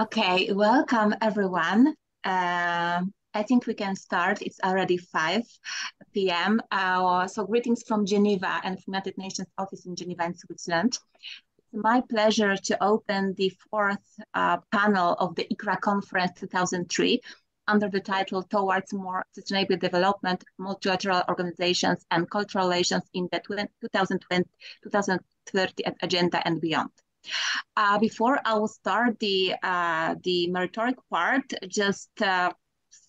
Okay, welcome everyone. I think we can start. It's already 5 p.m. So greetings from Geneva and from United Nations office in Geneva in Switzerland. It's my pleasure to open the fourth panel of the ICRRA Conference 2003 under the title Towards More Sustainable Development, Multilateral Organizations and Cultural Relations in the 2030 Agenda and Beyond. Before I will start the rhetoric part, just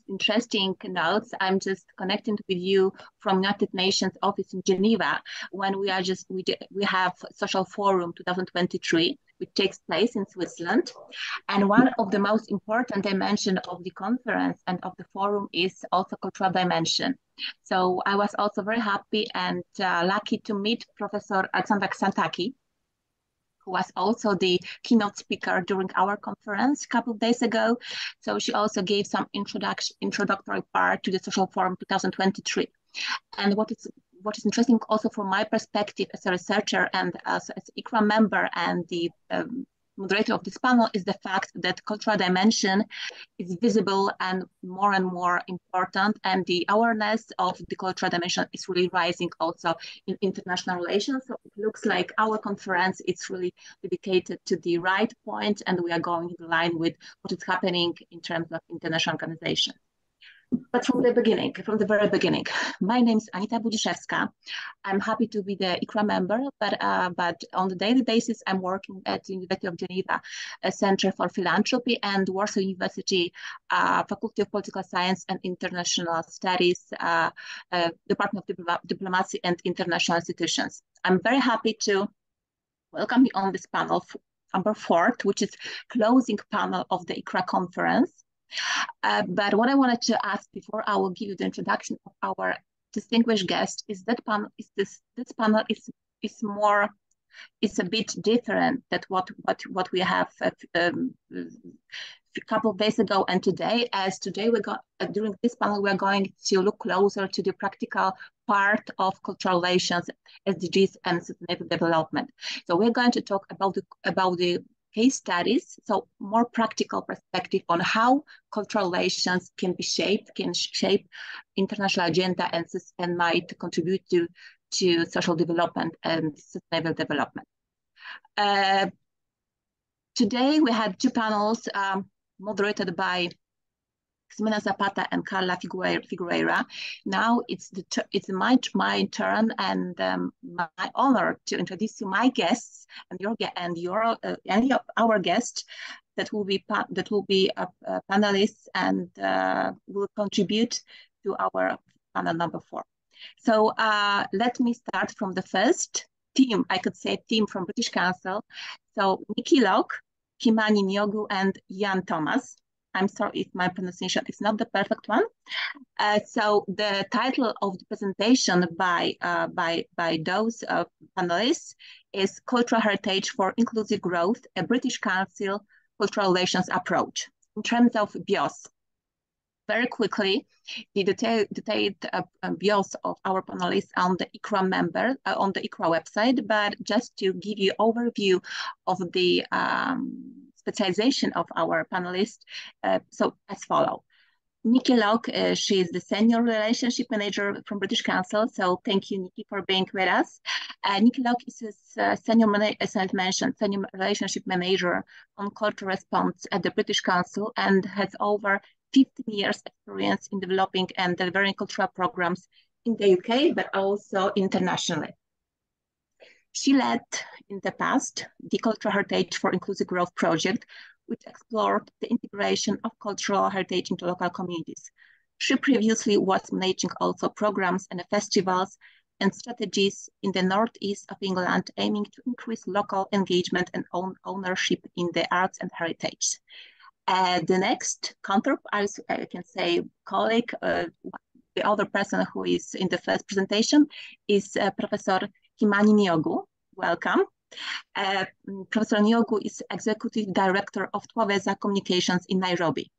interesting notes. I'm just connecting with you from United Nations office in Geneva when we have Social Forum 2023, which takes place in Switzerland. And one of the most important dimensions of the conference and of the forum is also cultural dimension. So I was also very happy and lucky to meet Professor Alexandra Xantaki, who was also the keynote speaker during our conference a couple of days ago. So she also gave some introductory part to the Social Forum 2023. And what is interesting also from my perspective as a researcher and as ICRRA member and the moderator of this panel is the fact that cultural dimension is visible and more important, and the awareness of the cultural dimension is really rising also in international relations. So it looks like our conference is really dedicated to the right point, and we are going in line with what is happening in terms of international organization. But from the very beginning, my name is Anita Budziszewska. I'm happy to be the ICRRA member, but on the daily basis, I'm working at the University of Geneva Center for Philanthropy and Warsaw University Faculty of Political Science and International Studies, Department of Diplomacy and International Institutions. I'm very happy to welcome you on this panel, number 4, which is closing panel of the ICRRA conference. But what I wanted to ask before I will give you the introduction of our distinguished guest is that panel this panel is more, it's a bit different than what we have a couple of days ago and today. As today during this panel we are going to look closer to the practical part of cultural relations, SDGs, and sustainable development. So we're going to talk about the case studies, so more practical perspective on how cultural relations can shape international agenda and might contribute to social development and sustainable development. Today we had 2 panels moderated by Ximena Zapata and Carla Figueira. Now it's my turn and my honor to introduce you my guests and any of our guests that will be panelists and will contribute to our panel number 4. So let me start from the first team. I could say team from British Council. So Nikki, Locke, Kimani, Njogu, and Jan Thomas. I'm sorry if my pronunciation is not the perfect one. So the title of the presentation by those panelists is Cultural Heritage for Inclusive Growth, a British Council Cultural Relations Approach. In terms of bios, very quickly, the detailed bios of our panelists on the ICRRA on the ICRRA website, but just to give you overview of the specialization of our panelists, so as follows. Nikki Locke, she is the Senior Relationship Manager from British Council, so thank you, Nikki, for being with us. Nikki Locke is a Senior Relationship Manager on Cultural Response at the British Council and has over 15 years experience in developing and delivering cultural programs in the UK, but also internationally. She led in the past the Cultural Heritage for Inclusive Growth project, which explored the integration of cultural heritage into local communities. She previously was managing also programs and festivals and strategies in the northeast of England, aiming to increase local engagement and ownership in the arts and heritage. The next counterpart, I can say colleague, the other person who is in the first presentation is Professor Kimani Njogu. Welcome. Professor Njogu is Executive Director of Twaweza Communications in Nairobi.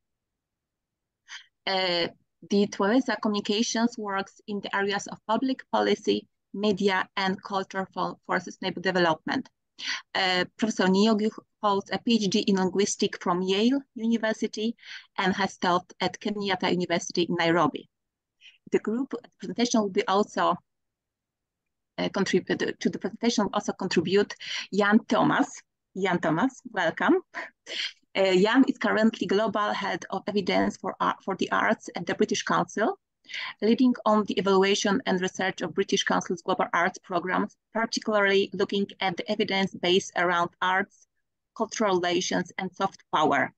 The Twaweza Communications works in the areas of public policy, media, and culture for sustainable development. Professor Njogu holds a PhD in linguistics from Yale University and has taught at Kenyatta University in Nairobi. The group presentation will be also contribute to the presentation. Will also contribute Jan Thomas. Jan Thomas, welcome. Jan is currently Global Head of Evidence for the Arts at the British Council, leading on the evaluation and research of British Council's global arts programs, particularly looking at the evidence base around arts, cultural relations, and soft power.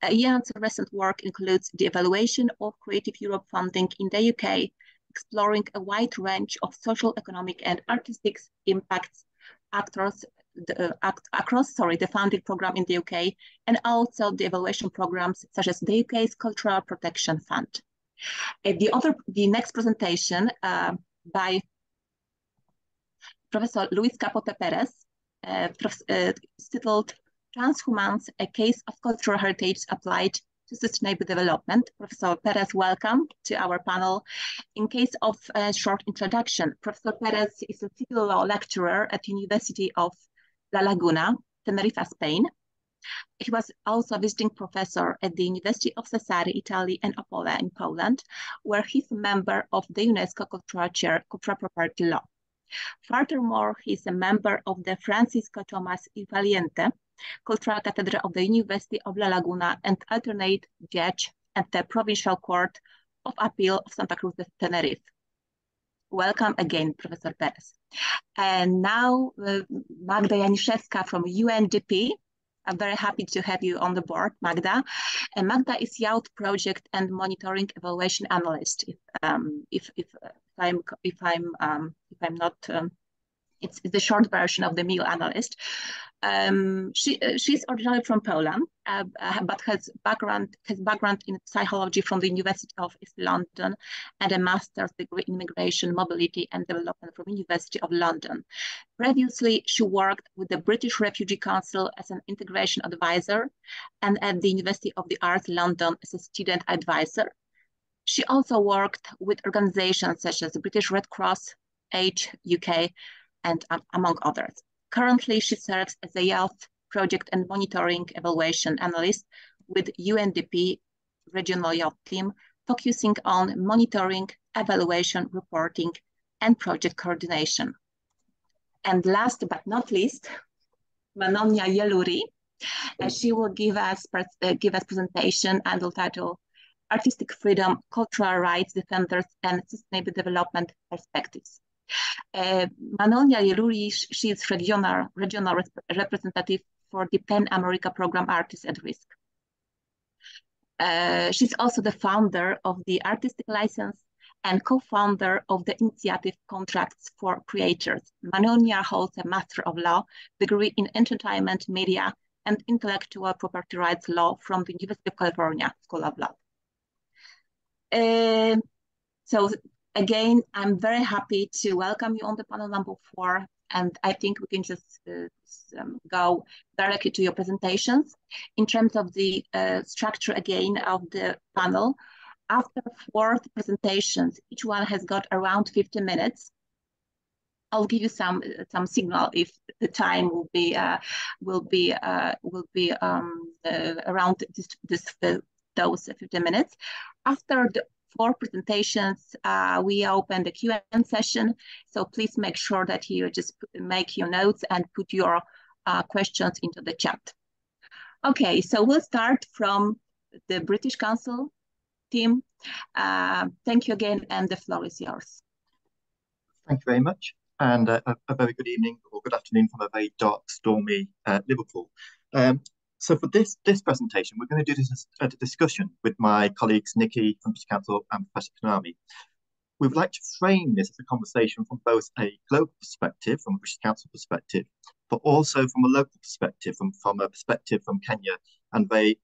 Ian's recent work includes the evaluation of Creative Europe funding in the UK, exploring a wide range of social, economic, and artistic impacts across the funding program in the UK, and also the evaluation programs such as the UK's Cultural Protection Fund. The next presentation by Professor Luis Capote-Pérez, titled Transhumance, a Case of Cultural Heritage Applied to Sustainable Development. Professor Pérez, welcome to our panel. In case of a short introduction, Professor Pérez is a civil law lecturer at University of La Laguna, Teneriffa, Spain. He was also a visiting professor at the University of Sassari, Italy, and Opole in Poland, where he's a member of the UNESCO Cultural Chair, Cultural Property Law. Furthermore, he's a member of the Francisco Tomás y Valiente Cultural Cathedral of the University of La Laguna and alternate judge at the Provincial Court of Appeal of Santa Cruz de Tenerife. Welcome again, Professor Pérez. And now, Magda Janiszewska from UNDP. I'm very happy to have you on the board, Magda. And Magda is Youth Project and Monitoring Evaluation Analyst. It's the short version of the meal analyst. She's originally from Poland, but has background in psychology from the University of East London and a master's degree in immigration, mobility, and development from University of London. Previously, she worked with the British Refugee Council as an integration advisor and at the University of the Arts London as a student advisor. She also worked with organizations such as the British Red Cross, Age UK, and among others. Currently, she serves as a Youth Project and Monitoring Evaluation Analyst with UNDP Regional Youth Team, focusing on monitoring, evaluation, reporting, and project coordination. And last but not least, Manojna Yeluri. She will give us presentation under title Artistic Freedom, Cultural Rights Defenders, and Sustainable Development Perspectives. Manojna Yeluri, she is regional representative for the Pan America Program Artists at Risk. She's also the founder of the Artistic License and co-founder of the initiative Contracts for Creators. Manojna holds a Master of Law degree in Entertainment, Media, and Intellectual Property Rights Law from the University of California School of Law. So again, I'm very happy to welcome you on the panel number 4, and I think we can just go directly to your presentations. In terms of the structure again of the panel, after 4 presentations, each one has got around 50 minutes. I'll give you some signal if the time will be around those 50 minutes. After the 4 presentations, we open the Q&A session. So please make sure that you just make your notes and put your questions into the chat. Okay, so we'll start from the British Council team. Thank you again, and the floor is yours. Thank you very much, and a very good evening or good afternoon from a very dark, stormy Liverpool. So for this presentation, we're going to do this as a discussion with my colleagues Nikki from British Council and Professor Kimani. We would like to frame this as a conversation from both a global perspective, from a British Council perspective, but also from a local perspective, from a perspective from Kenya, and very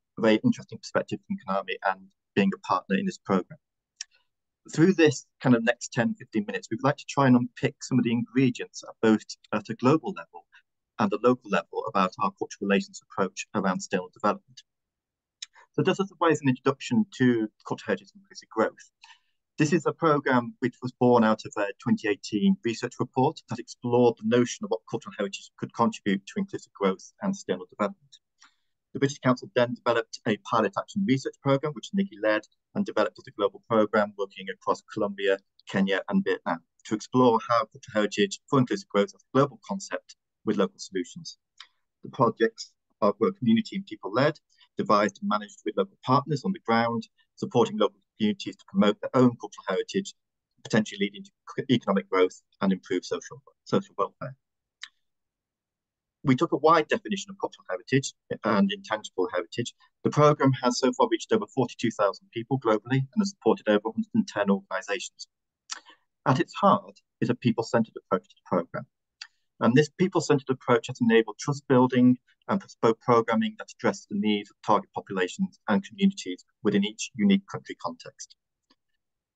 interesting perspective from Kimani and being a partner in this program. Through this kind of next 10-15 minutes, we'd like to try and unpick some of the ingredients at both at a global level and a local level about our cultural relations approach around sustainable development. So just as a way as an introduction to cultural heritage and inclusive growth, This is a program which was born out of a 2018 research report that explored the notion of what cultural heritage could contribute to inclusive growth and sustainable development. The British Council then developed a pilot action research program, which Nikki led, and developed as a global program working across Colombia, Kenya, and Vietnam to explore how cultural heritage for inclusive growth as a global concept with local solutions. The projects were community and people-led, devised and managed with local partners on the ground, supporting local communities to promote their own cultural heritage, potentially leading to economic growth and improved social welfare. We took a wide definition of cultural heritage and intangible heritage. The programme has so far reached over 42,000 people globally and has supported over 110 organisations. At its heart is a people-centred approach to the programme. And this people-centred approach has enabled trust building and bespoke programming that addresses the needs of target populations and communities within each unique country context.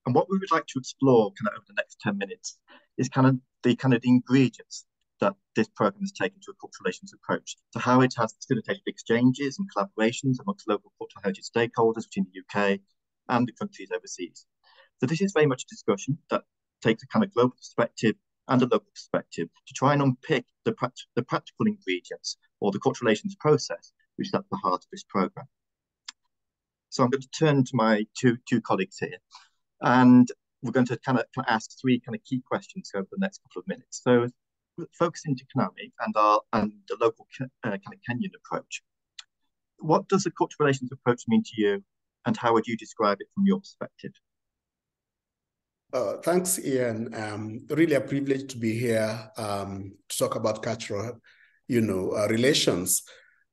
And what we would like to explore kind of over the next 10 minutes is the ingredients that this program has taken to a cultural relations approach, so how it has facilitated exchanges and collaborations amongst local cultural heritage stakeholders between the UK and the countries overseas. So this is very much a discussion that takes a kind of global perspective and a local perspective to try and unpick the practical ingredients or the cultural relations process, which is at the heart of this program. So I'm going to turn to my two colleagues here, and we're going to kind of ask three kind of key questions over the next couple of minutes. So focusing to Kimani and the local kind of Kenyan approach. What does the cultural relations approach mean to you, and how would you describe it from your perspective? Thanks, Ian. Really a privilege to be here to talk about cultural, relations.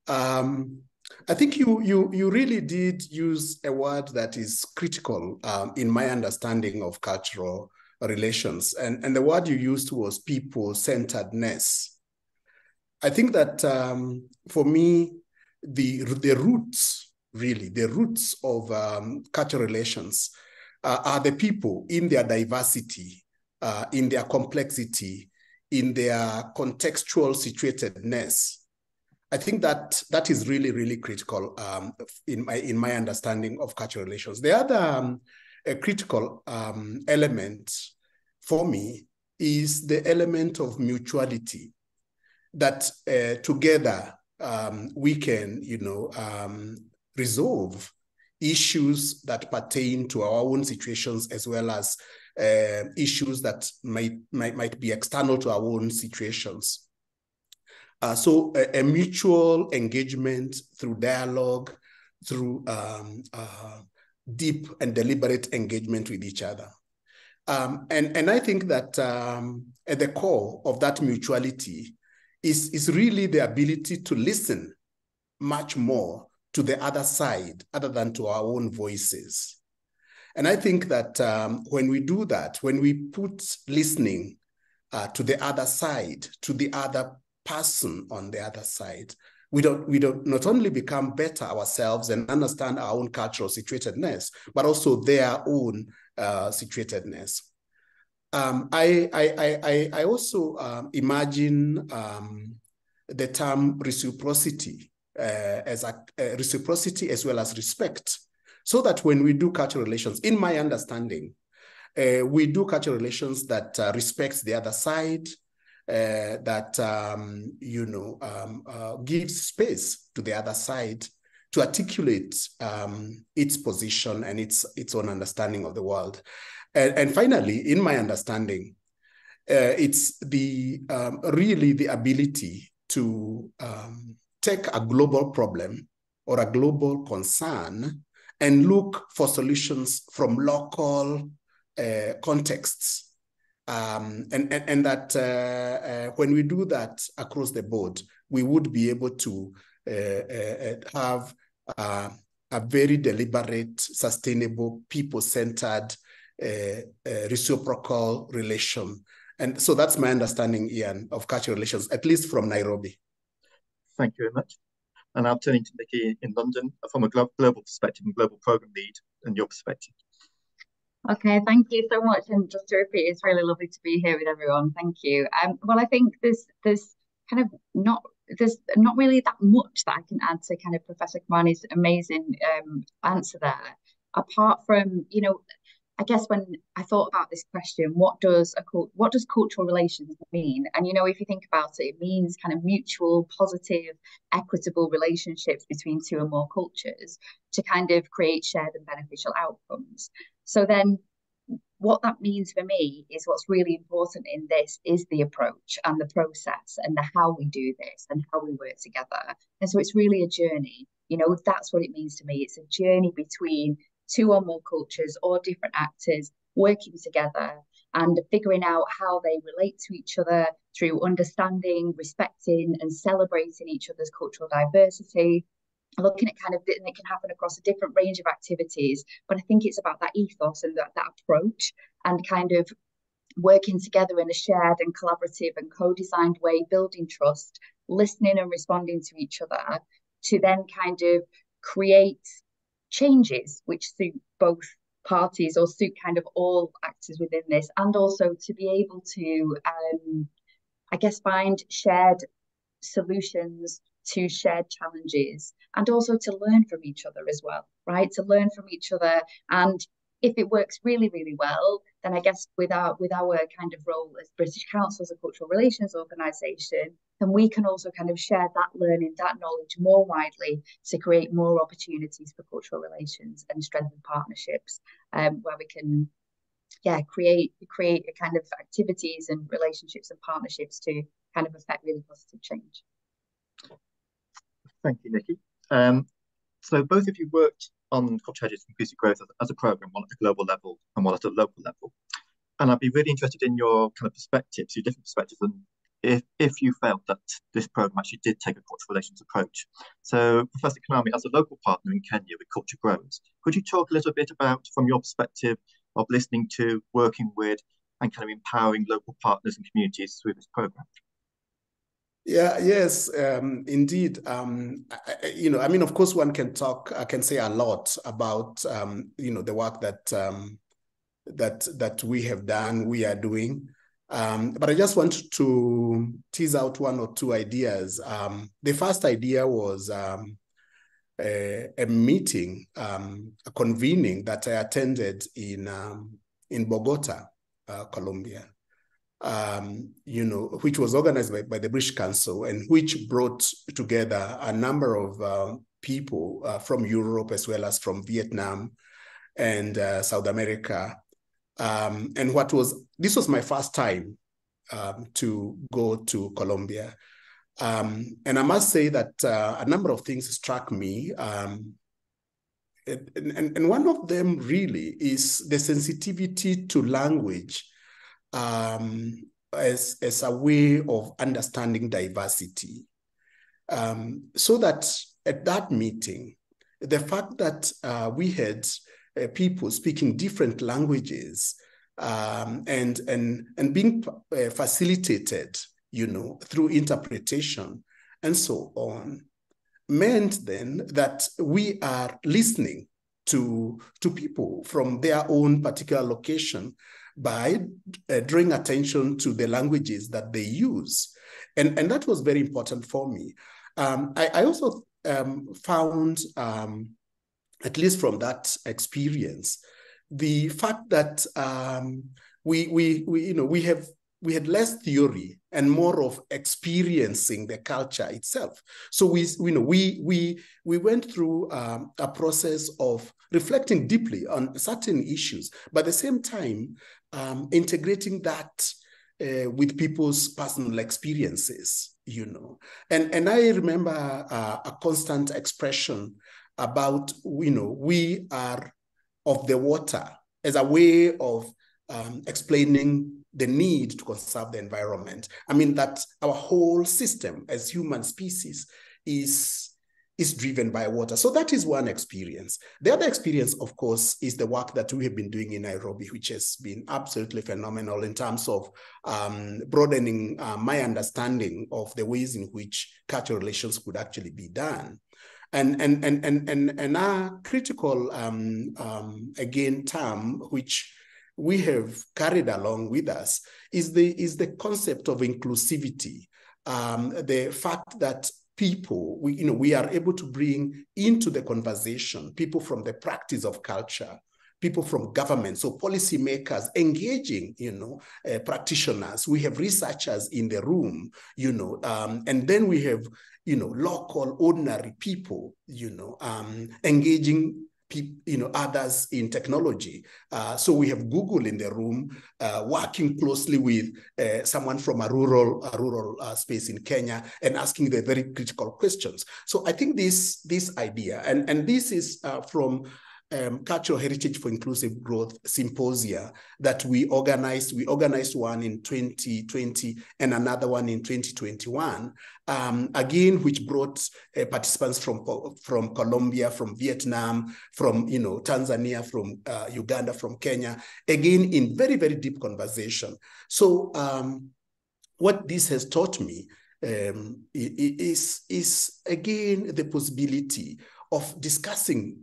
I think you really did use a word that is critical in my understanding of cultural relations, and the word you used was people-centeredness. I think that for me, the roots of cultural relations are the people in their diversity, in their complexity, in their contextual situatedness. I think that is really, really critical in my understanding of cultural relations. The other critical element for me is the element of mutuality, that together we can, resolve issues that pertain to our own situations, as well as issues that might be external to our own situations. So a mutual engagement through dialogue, through deep and deliberate engagement with each other. And I think that at the core of that mutuality is really the ability to listen much more to the other side other than to our own voices. And I think that when we do that, when we put listening to the other side, to the other person on the other side, we don't not only become better ourselves and understand our own cultural situatedness, but also their own situatedness. I also imagine the term reciprocity as reciprocity as well as respect, so that when we do cultural relations, in my understanding, we do cultural relations that respects the other side, that gives space to the other side to articulate its position and its own understanding of the world. And finally, in my understanding, it's really the ability to take a global problem or a global concern and look for solutions from local contexts. And that when we do that across the board, we would be able to have a very deliberate, sustainable, people-centered, reciprocal relation. And so that's my understanding, Ian, of cultural relations, at least from Nairobi. Thank you very much. And I'll turn to Nikki in London from a global perspective and global program lead and your perspective. Okay, thank you so much. And just to repeat, it's really lovely to be here with everyone. Thank you. Well, I think there's not really that much that I can add to kind of Professor Kimani's amazing answer there, apart from, I guess when I thought about this question, what does cultural relations mean? And, you know, if you think about it, it means kind of mutual, positive, equitable relationships between two or more cultures to kind of create shared and beneficial outcomes. So then what that means for me is what's really important in this is the approach and the process and the how we do this and how we work together. And so it's really a journey. You know, that's what it means to me. It's a journey between two or more cultures or different actors working together and figuring out how they relate to each other through understanding, respecting, and celebrating each other's cultural diversity. Looking at kind of, and it can happen across a different range of activities, but I think it's about that ethos and that approach and kind of working together in a shared and collaborative and co-designed way, building trust, listening and responding to each other to then kind of create changes which suit both parties or suit kind of all actors within this, and also to be able to, I guess, find shared solutions to shared challenges, and also to learn from each other as well, right? To learn from each other. And if it works really, really well, then I guess with our kind of role as British Council, as a cultural relations organisation, then we can also kind of share that learning, that knowledge more widely to create more opportunities for cultural relations and strengthen partnerships, where we can, create a kind of activities and relationships and partnerships to kind of affect really positive change. Thank you, Nikki. So both of you worked on cultural heritage and inclusive growth as a program, one at the global level and one at a local level. And I'd be really interested in your kind of perspectives, your different perspectives, and if you felt that this program actually did take a cultural relations approach. So Professor Kimani, as a local partner in Kenya with Culture Grows, could you talk a little bit about, from your perspective of listening to, working with, and kind of empowering local partners and communities through this program? Yes, indeed. You know, I mean, of course, one can say a lot about, you know, the work that we have done, we are doing. But I just want to tease out one or two ideas. The first idea was a meeting, a convening that I attended in Bogota, Colombia. You know, which was organized by the British Council and which brought together a number of people from Europe as well as from Vietnam and South America. And this was my first time to go to Colombia. And I must say that a number of things struck me. And one of them really is the sensitivity to language as a way of understanding diversity. So that at that meeting, the fact that we had people speaking different languages and being facilitated, you know, through interpretation and so on, meant then that we are listening to people from their own particular location by drawing attention to the languages that they use. And that was very important for me. I also found, at least from that experience, the fact that we had less theory and more of experiencing the culture itself. So we went through a process of reflecting deeply on certain issues, but at the same time, integrating that with people's personal experiences, you know. And I remember a constant expression about, you know, we are of the water as a way of explaining the need to conserve the environment. I mean, that our whole system as human species is driven by water. So that is one experience. The other experience, of course, is the work that we have been doing in Nairobi, which has been absolutely phenomenal in terms of broadening my understanding of the ways in which cultural relations could actually be done. And our critical, again, term, which we have carried along with us, is the concept of inclusivity. The fact that people, we are able to bring into the conversation people from the practice of culture, people from government, so policymakers engaging, practitioners. We have researchers in the room, and then we have, local, ordinary people, engaging others in technology. So we have Google in the room, working closely with someone from a rural space in Kenya and asking the very critical questions. So I think this idea, and this is from Cultural Heritage for Inclusive Growth Symposia that we organized. We organized one in 2020 and another one in 2021, again, which brought participants from Colombia, from Vietnam, from Tanzania, from Uganda, from Kenya, again, in very, very deep conversation. So what this has taught me is again, the possibility of discussing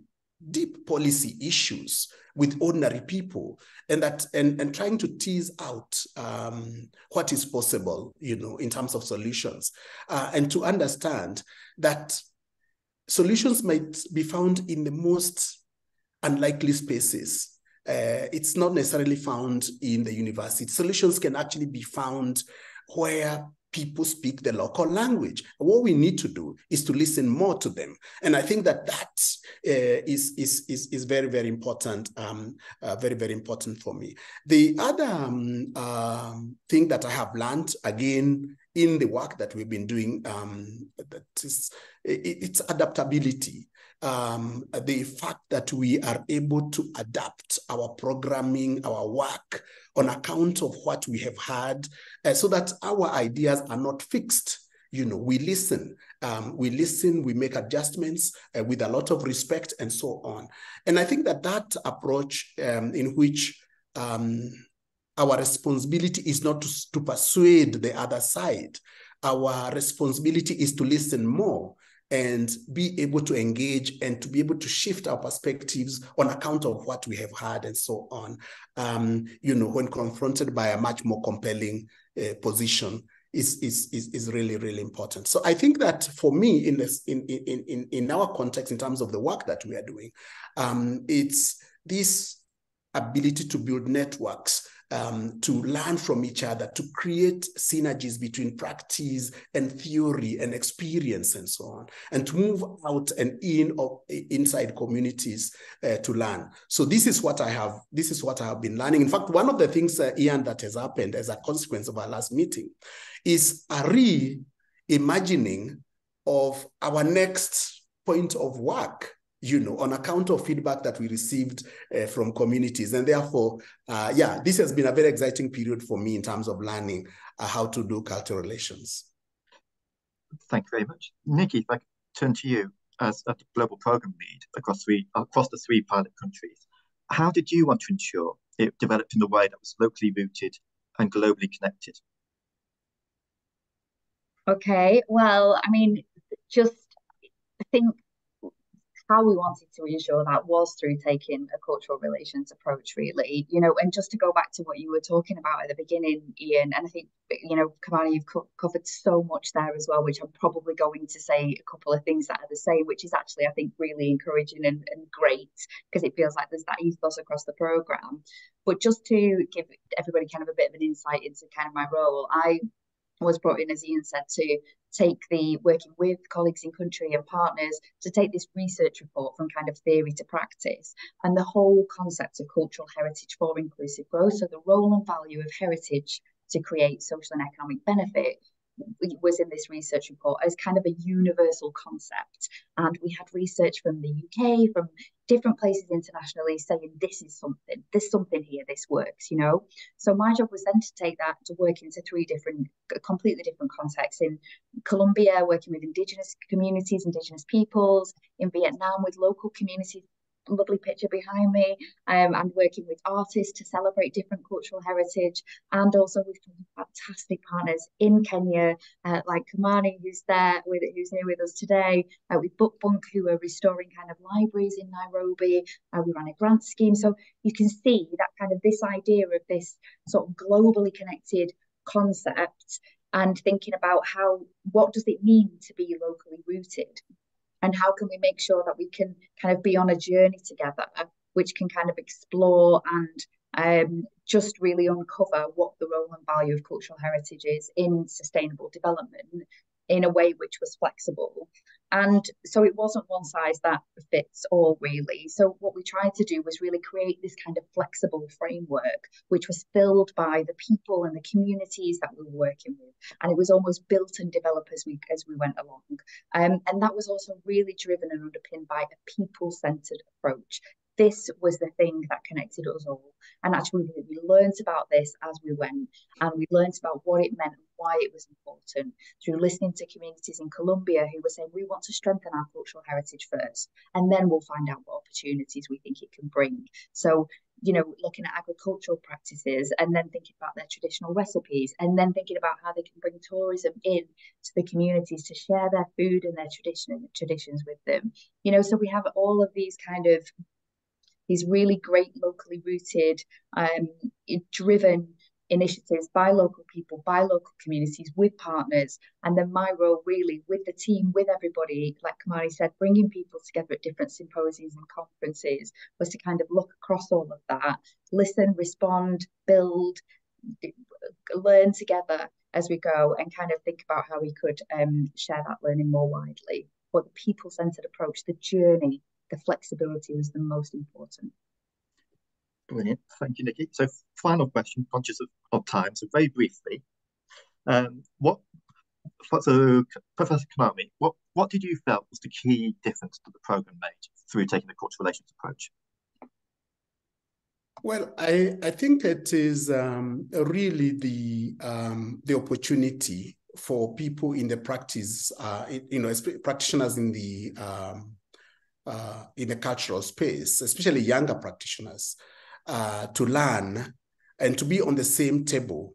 deep policy issues with ordinary people, and trying to tease out what is possible, in terms of solutions, and to understand that solutions might be found in the most unlikely spaces. It's not necessarily found in the university. Solutions can actually be found where people speak the local language. What we need to do is to listen more to them. And I think that is very, very important, very, very important for me. The other thing that I have learned, again, in the work that we've been doing, it's adaptability. The fact that we are able to adapt our programming, our work on account of what we have had, so that our ideas are not fixed. We listen, we make adjustments with a lot of respect and so on. And I think that approach in which our responsibility is not to persuade the other side. Our responsibility is to listen more and be able to engage and to be able to shift our perspectives on account of what we have had and so on, when confronted by a much more compelling position is really, really important. So I think that for me, in our context, in terms of the work that we are doing, it's this ability to build networks, to learn from each other, to create synergies between practice and theory and experience and so on, and to move out and inside communities to learn. So this is what I have been learning. In fact, one of the things, Ian, that has happened as a consequence of our last meeting is a reimagining of our next point of work, on account of feedback that we received from communities. And therefore, this has been a very exciting period for me in terms of learning how to do cultural relations. Thank you very much. Nikki, if I could turn to you as a global program lead across the three pilot countries. How did you want to ensure it developed in a way that was locally rooted and globally connected? Okay, well, I mean, I think how we wanted to ensure that was through taking a cultural relations approach, really, and just to go back to what you were talking about at the beginning, Ian, and I think, Kimani, you've covered so much there as well, which I'm probably going to say a couple of things that are the same, which is actually, I think, really encouraging and great, because it feels like there's that ethos across the programme. But just to give everybody kind of a bit of an insight into kind of my role, I was brought in, as Ian said, to take working with colleagues in country and partners to take this research report from kind of theory to practice, and the whole concept of cultural heritage for inclusive growth. So the role and value of heritage to create social and economic benefit was in this research report as kind of a universal concept. And we had research from the UK, from different places internationally, saying there's something here, this works, So my job was then to take that to work into three completely different contexts. In Colombia, working with indigenous communities, indigenous peoples. In Vietnam, with local communities. Lovely picture behind me, and working with artists to celebrate different cultural heritage, and also with fantastic partners in Kenya, like Kimani, who's here with us today, with Book Bunk, who are restoring kind of libraries in Nairobi. We ran a grant scheme, so you can see that kind of this idea of this sort of globally connected concept, and thinking about what does it mean to be locally rooted. And how can we make sure that we can kind of be on a journey together which can kind of explore and just really uncover what the role and value of cultural heritage is in sustainable development in a way which was flexible. And so it wasn't one size that fits all, really. So what we tried to do was really create this kind of flexible framework, which was filled by the people and the communities that we were working with. And it was almost built and developed as we went along. And that was also really driven and underpinned by a people-centered approach. This was the thing that connected us all. And actually, we learned about this as we went, and we learned about what it meant and why it was important through listening to communities in Colombia who were saying, we want to strengthen our cultural heritage first, and then we'll find out what opportunities we think it can bring. So, you know, looking at agricultural practices and then thinking about their traditional recipes, and then thinking about how they can bring tourism in to the communities to share their food and their traditions with them. You know, so we have all of these kind of these really great locally rooted, driven initiatives by local people, by local communities, with partners. And then my role really with the team, with everybody, like Kimani said, bringing people together at different symposiums and conferences, was to kind of look across all of that, listen, respond, build, learn together as we go, and kind of think about how we could share that learning more widely. But the people-centered approach, the journey, the flexibility was the most important. Brilliant. Thank you, Nikki. So final question, conscious of time. So very briefly, so Professor Kimani, what did you felt was the key difference that the programme made through taking the cultural relations approach? Well, I think it is really the opportunity for people in the practice, practitioners in the cultural space, especially younger practitioners, to learn and to be on the same table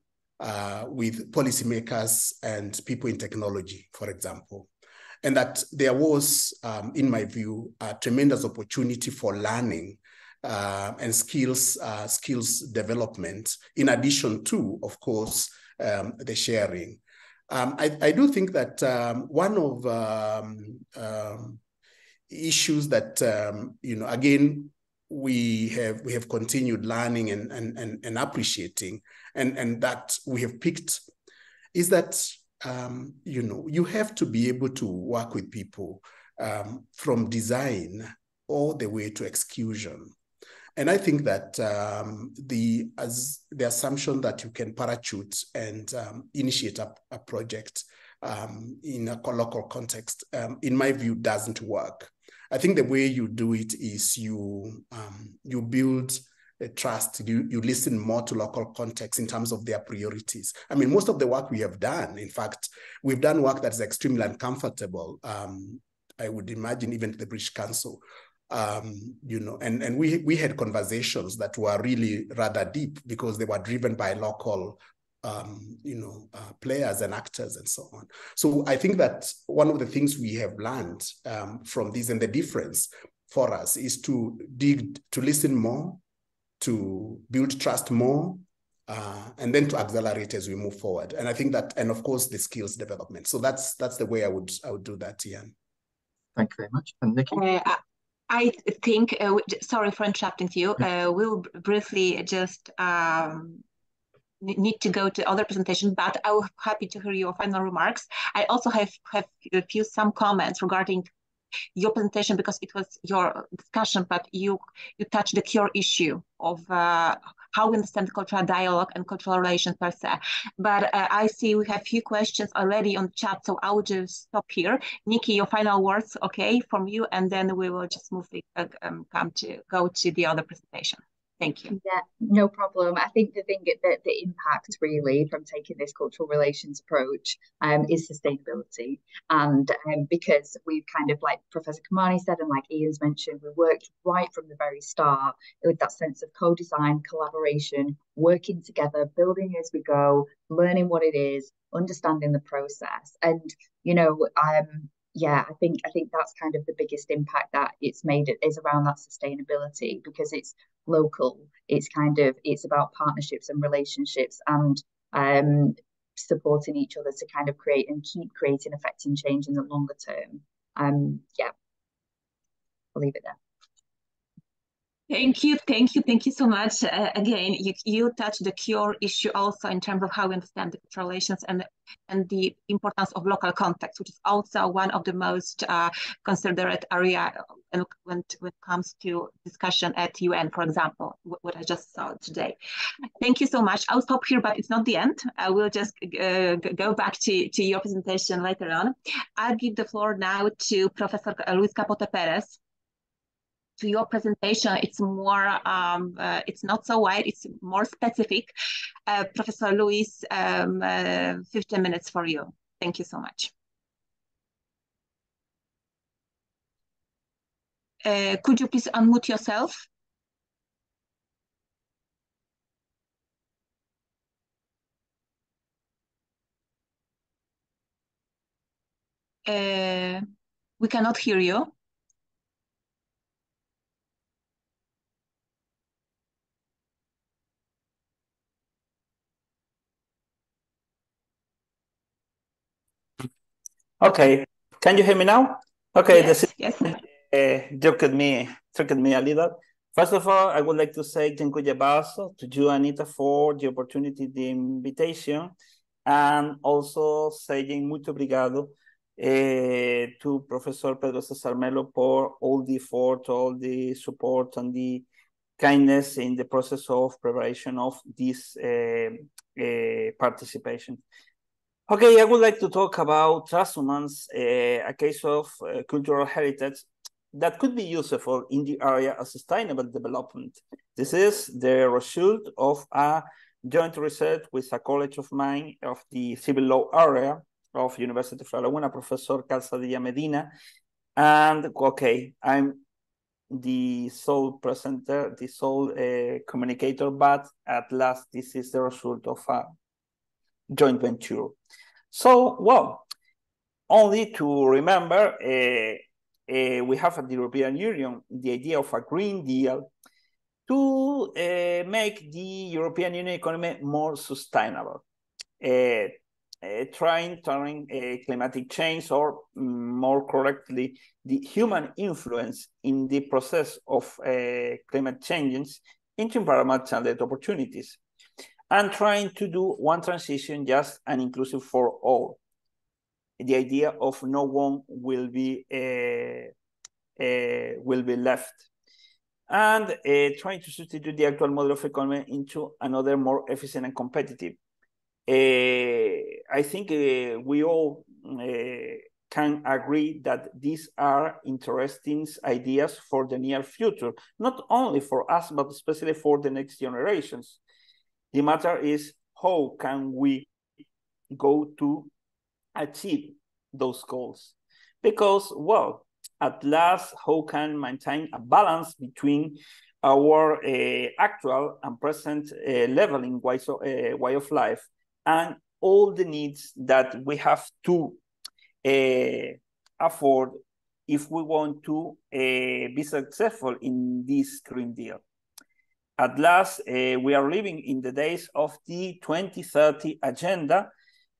with policymakers and people in technology, for example. And that there was, in my view, a tremendous opportunity for learning and skills development, in addition to, of course, the sharing. I do think that one of issues that, again, we have continued learning and appreciating, and that we have picked, is that, you have to be able to work with people from design all the way to execution. And I think that the assumption that you can parachute and initiate a project in a local context, in my view, doesn't work. I think the way you do it is you build a trust. You listen more to local context in terms of their priorities. I mean, most of the work we have done, in fact, we've done work that is extremely uncomfortable. I would imagine even to the British Council. And we had conversations that were really rather deep because they were driven by local, players and actors and so on. So I think that one of the things we have learned from this, and the difference for us, is to listen more, to build trust more, and then to accelerate as we move forward. And I think that, and of course, the skills development. So that's the way I would do that, Ian. Thank you very much. And Nikki? I think, sorry for interrupting you, we'll briefly just need to go to other presentation, but I was happy to hear your final remarks. I also have some comments regarding your presentation, because it was your discussion, but you touched the core issue of how we understand cultural dialogue and cultural relations per se. But I see we have few questions already on the chat, so I will just stop here. Nikki, your final words, okay, from you, and then we will just move go to the other presentation. Thank you. Yeah, no problem. I think the thing that the impact really from taking this cultural relations approach is sustainability. And because we've kind of, like Professor Kimani said, and like Ian's mentioned, we worked right from the very start with that sense of co-design, collaboration, working together, building as we go, learning what it is, understanding the process. And, I think that's kind of the biggest impact that it's made is around that sustainability, because it's local. It's about partnerships and relationships and supporting each other to kind of create and keep creating, affecting change in the longer term. I'll leave it there. Thank you so much. Again, you touched the core issue also in terms of how we understand the relations and the importance of local context, which is also one of the most considered area when it comes to discussion at UN, for example, what I just saw today. Thank you so much. I'll stop here, but it's not the end. I will just go back to your presentation later on. I'll give the floor now to Professor Luis Capote-Pérez. To your presentation, it's more, it's not so wide, it's more specific. Professor Luis, 15 minutes for you. Thank you so much. Could you please unmute yourself? We cannot hear you. Okay, can you hear me now? Okay, yes, yes. Tricked me a little. First of all, I would like to say dziękuję bardzo to you, Anita, for the opportunity, the invitation, and also saying muito obrigado to Professor Pedro César Melo for all the effort, all the support, and the kindness in the process of preparation of this participation. Okay, I would like to talk about transhumance, a case of cultural heritage that could be useful in the area of sustainable development. This is the result of a joint research with a colleague of mine of the civil law area of University of Laguna, Professor Calzadilla Medina. And okay, I'm the sole presenter, the sole communicator, but at last this is the result of a joint venture. So, well, only to remember, we have at the European Union the idea of a Green Deal to make the European Union economy more sustainable, trying climatic change, or more correctly, the human influence in the process of climate changes into environmental opportunities, and trying to do one transition just and inclusive for all. The idea of no one will be left, and trying to substitute the actual model of economy into another more efficient and competitive. I think we all can agree that these are interesting ideas for the near future, not only for us, but especially for the next generations. The matter is, how can we go to achieve those goals? Because, well, at last, how can maintain a balance between our actual and present leveling way of life and all the needs that we have to afford if we want to be successful in this Green Deal? At last, we are living in the days of the 2030 Agenda,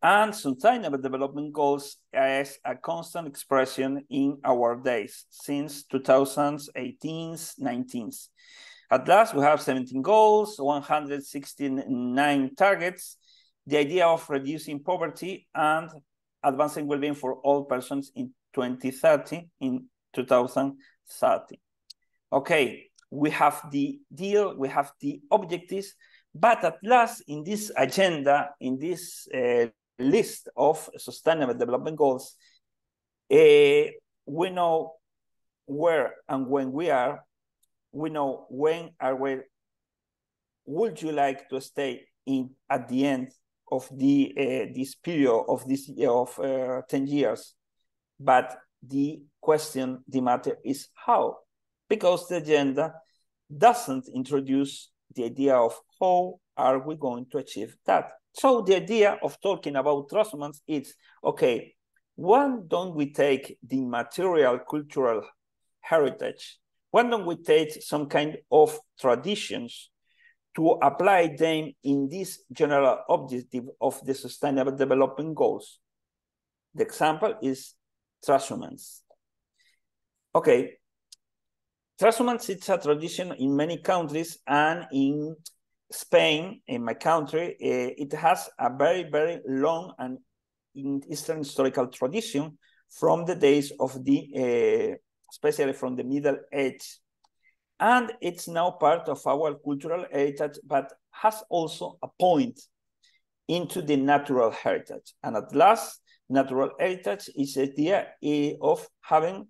and Sustainable Development Goals as a constant expression in our days since 2018-19. At last, we have 17 goals, 169 targets, the idea of reducing poverty and advancing well-being for all persons in 2030, in 2030. Okay. We have the deal, we have the objectives, but at last in this agenda, in this list of sustainable development goals, we know where and when we are, we know when are we, would you like to stay in at the end of the this period of this year of 10 years, but the question, the matter is how, because the agenda doesn't introduce the idea of how are we going to achieve that. So the idea of talking about transhumance is, okay, why don't we take the material cultural heritage? Why don't we take some kind of traditions to apply them in this general objective of the Sustainable Development Goals? The example is transhumance. Okay. Transhumance is a tradition in many countries, and in Spain, in my country, it has a very, very long and in Eastern historical tradition from the days of the, especially from the Middle Age. And it's now part of our cultural heritage, but has also a point into the natural heritage. And at last, natural heritage is the idea of having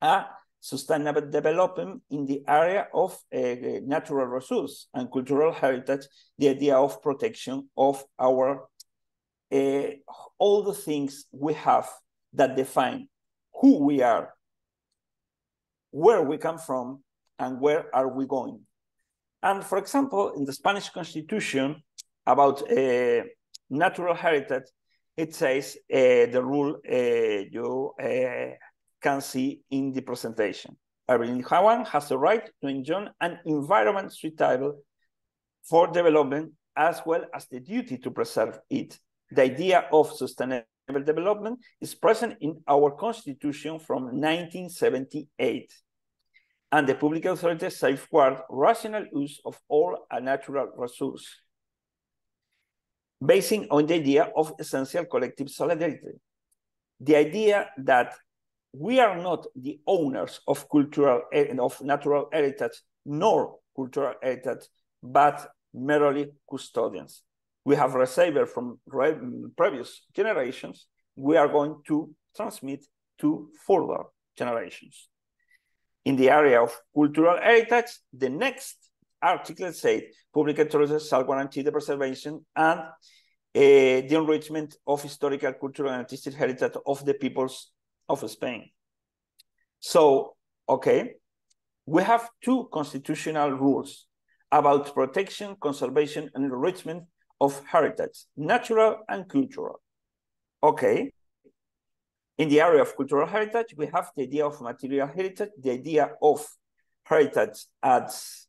a sustainable development in the area of natural resource, and cultural heritage, the idea of protection of our all the things we have that define who we are, where we come from, and where are we going. And for example, in the Spanish Constitution about natural heritage, it says the rule you can see in the presentation. Everyone has the right to enjoy an environment suitable for development, as well as the duty to preserve it. The idea of sustainable development is present in our Constitution from 1978. And the public authorities safeguard rational use of all a natural resource, based on the idea of essential collective solidarity. The idea that we are not the owners of natural heritage, nor cultural heritage, but merely custodians. We have received from previous generations, we are going to transmit to further generations. In the area of cultural heritage, the next article said, public authorities shall guarantee the preservation and the enrichment of historical, cultural, and artistic heritage of the peoples of Spain. So, okay, we have two constitutional rules about protection, conservation, and enrichment of heritage, natural and cultural. Okay. In the area of cultural heritage, we have the idea of material heritage, the idea of heritage as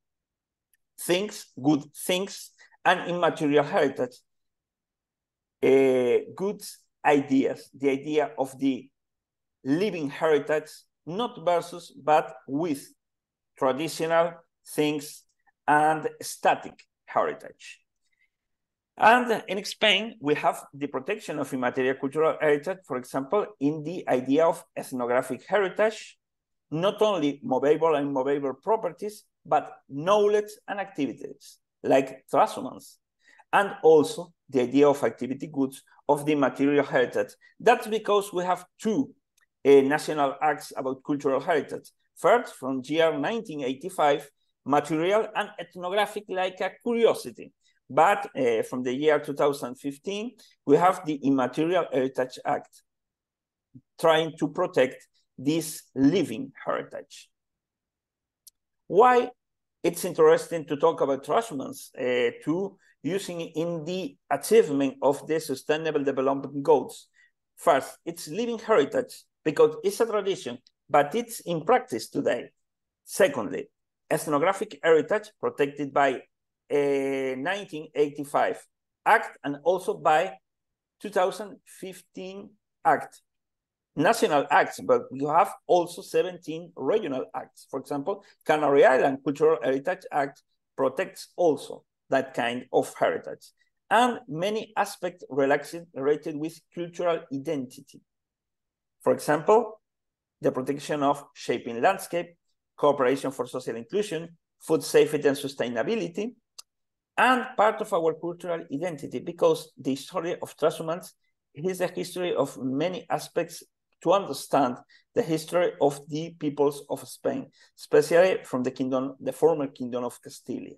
things, good things, and immaterial heritage, goods, ideas, the idea of the living heritage, not versus, but with traditional things and static heritage. And in Spain, we have the protection of immaterial cultural heritage, for example, in the idea of ethnographic heritage, not only movable and immovable properties, but knowledge and activities, like transhumance, and also the idea of activity goods of the material heritage. That's because we have two national acts about cultural heritage. First, from year 1985, material and ethnographic like a curiosity. But from the year 2015, we have the Immaterial Heritage Act, trying to protect this living heritage. Why it's interesting to talk about transhumance to using in the achievement of the Sustainable Development Goals? First, it's living heritage because it's a tradition, but it's in practice today. Secondly, ethnographic heritage protected by 1985 Act and also by 2015 Act. National acts, but you have also 17 regional acts. For example, Canary Island Cultural Heritage Act protects also that kind of heritage. And many aspects related with cultural identity. For example, the protection of shaping landscape, cooperation for social inclusion, food safety and sustainability, and part of our cultural identity, because the history of transhumance is the history of many aspects to understand the history of the peoples of Spain, especially from the kingdom, the former kingdom of Castile.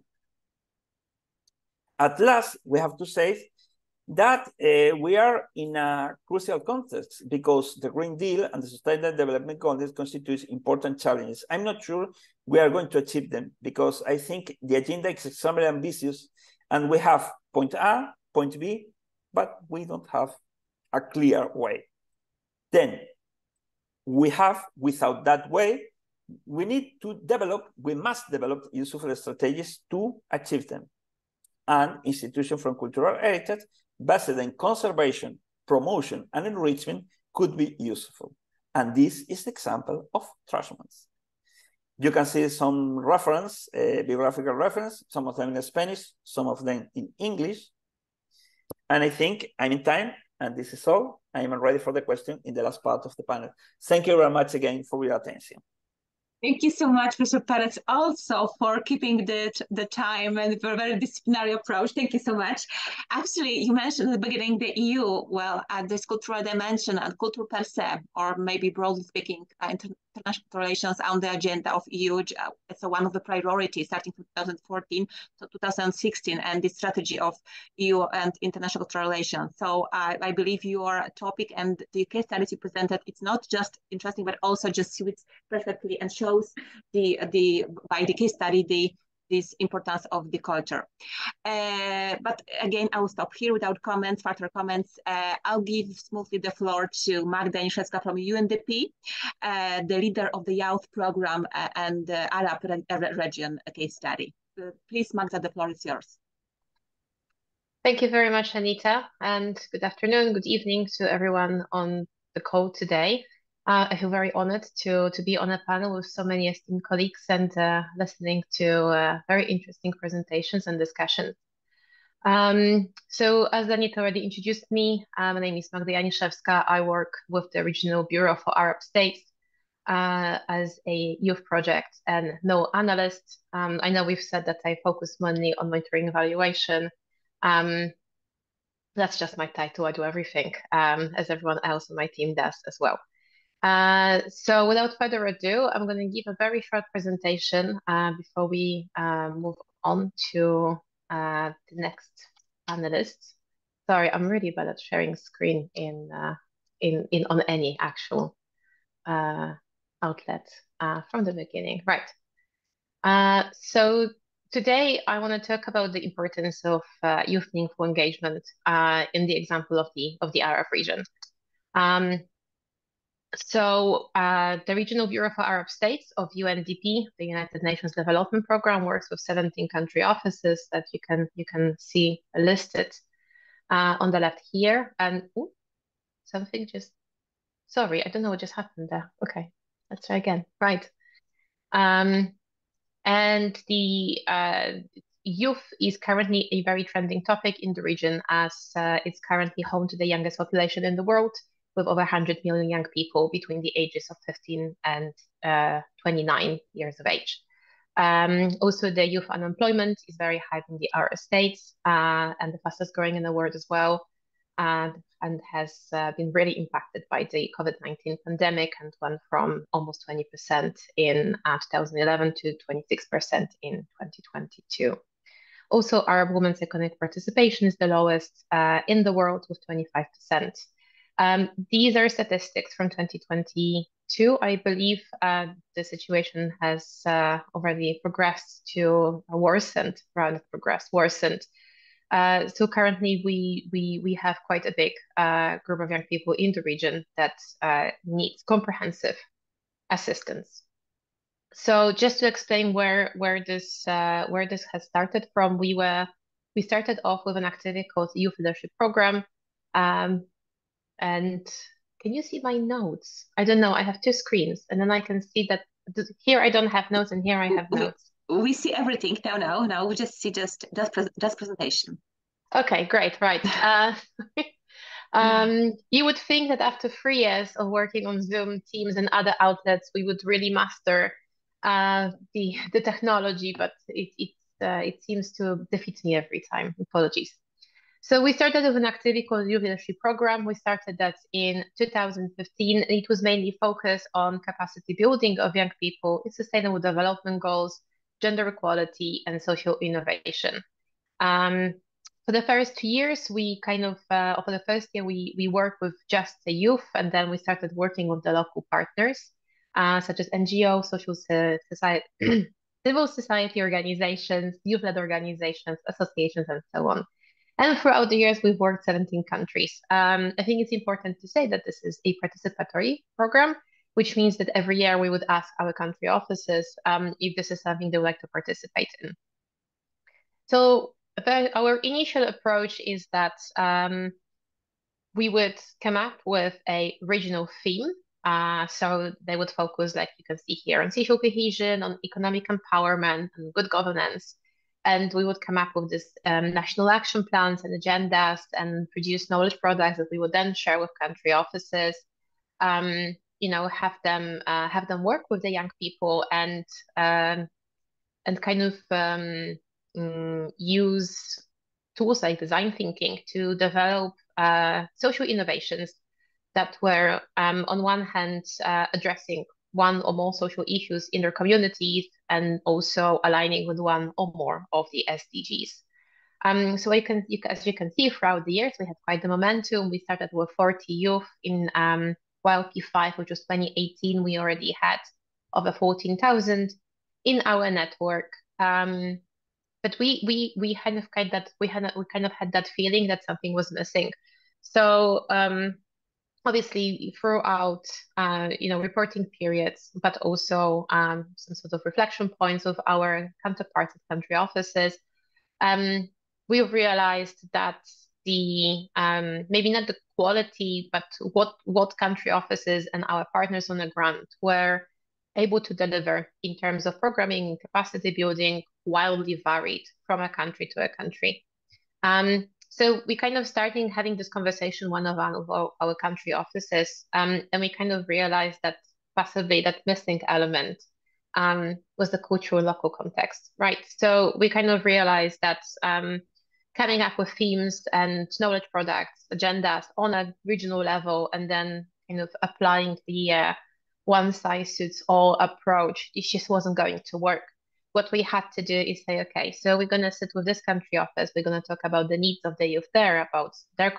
At last, we have to say that we are in a crucial context because the Green Deal and the Sustainable Development Goals constitute important challenges. I'm not sure we are going to achieve them because I think the agenda is extremely ambitious and we have point A, point B, but we don't have a clear way. Then we have, without that way, we need to develop, we must develop useful strategies to achieve them. And institutions from cultural heritage based on conservation, promotion, and enrichment could be useful. And this is the example of transhumance. You can see some reference, bibliographical reference, some of them in Spanish, some of them in English. And I think I'm in time, and this is all. I am ready for the question in the last part of the panel. Thank you very much again for your attention. Thank you so much, Mr. Pérez, also for keeping the time and for a very disciplinary approach. Thank you so much. Actually, you mentioned at the beginning the EU. Well, this cultural dimension and culture per se, or maybe broadly speaking, international relations on the agenda of EU. It's one of the priorities starting from 2014 to 2016, and the strategy of EU and international cultural relations. So I believe your topic and the case studies you presented, it's not just interesting, but also just suits perfectly and shows by the case study this importance of the culture. But again, I will stop here without comments, further comments. I'll give smoothly the floor to Magda Janiszewska from UNDP, the leader of the youth program and the Arab region case study. Please, Magda, the floor is yours. Thank you very much, Anita, and good afternoon, good evening to everyone on the call today. I feel very honored to be on a panel with so many esteemed colleagues and listening to very interesting presentations and discussions. So as Anita already introduced me, my name is Magda Janiszewska. I work with the Regional Bureau for Arab States as a youth project and no analyst. I know we've said that I focus mainly on monitoring evaluation. That's just my title. I do everything, as everyone else on my team does as well. So without further ado, I'm going to give a very short presentation before we move on to the next panelists. Sorry, I'm really bad at sharing screen on any actual outlet from the beginning. Right. So today I want to talk about the importance of youth meaningful engagement in the example of the Arab region. So the Regional Bureau for Arab States of UNDP, the United Nations Development Programme, works with 17 country offices that you can see listed on the left here. And ooh, something just, sorry, I don't know what just happened there. Okay, let's try again. Right. And the youth is currently a very trending topic in the region, as it's currently home to the youngest population in the world, with over 100 million young people between the ages of 15 and 29 years of age. Also, the youth unemployment is very high in the Arab states and the fastest growing in the world as well, and has been really impacted by the COVID-19 pandemic and went from almost 20% in 2011 to 26% in 2022. Also, Arab women's economic participation is the lowest in the world, with 25%. These are statistics from 2022. I believe the situation has already progressed to worsened. So currently we have quite a big group of young people in the region that needs comprehensive assistance. So just to explain where this has started from, we started off with an activity called Youth Leadership Program. And can you see my notes? I don't know. I have two screens, and then I can see that here I don't have notes, and here I have notes. We see everything. No. We just see just presentation. Okay, great. Right. You would think that after 3 years of working on Zoom, Teams, and other outlets, we would really master the technology, but it seems to defeat me every time. Apologies. So we started with an activity called Youth Leadership Program. We started that in 2015. It was mainly focused on capacity building of young people, sustainable development goals, gender equality, and social innovation. For the first 2 years, we for the first year, we worked with just the youth, and then we started working with the local partners, such as NGO, social society, civil society organizations, youth-led organizations, associations, and so on. And throughout the years, we've worked 17 countries. I think it's important to say that this is a participatory program, which means that every year we would ask our country offices if this is something they would like to participate in. So our initial approach is that we would come up with a regional theme So they would focus, like you can see here, on social cohesion, on economic empowerment, and good governance. And we would come up with this national action plans and agendas and produce knowledge products that we would then share with country offices. You know, have them work with the young people and kind of use tools like design thinking to develop social innovations that were, on one hand, addressing one or more social issues in their communities and also aligning with one or more of the SDGs. So as you can see, throughout the years, we had quite the momentum. We started with 40 youth in YLP5, which was 2018. We already had over 14,000 in our network. But we kind of had that feeling that something was missing. So obviously throughout reporting periods, but also some sort of reflection points of our counterparts at country offices, we realized that the maybe not the quality, but what country offices and our partners on the ground were able to deliver in terms of programming and capacity building wildly varied from a country to a country. So we kind of started having this conversation, one of our country offices, and we kind of realized that possibly that missing element was the cultural local context, right? So we kind of realized that coming up with themes and knowledge products, agendas on a regional level, and then kind of applying the one-size-suits-all approach, it just wasn't going to work. What we had to do is say, okay, so we're going to sit with this country office. We're going to talk about the needs of the youth there, about their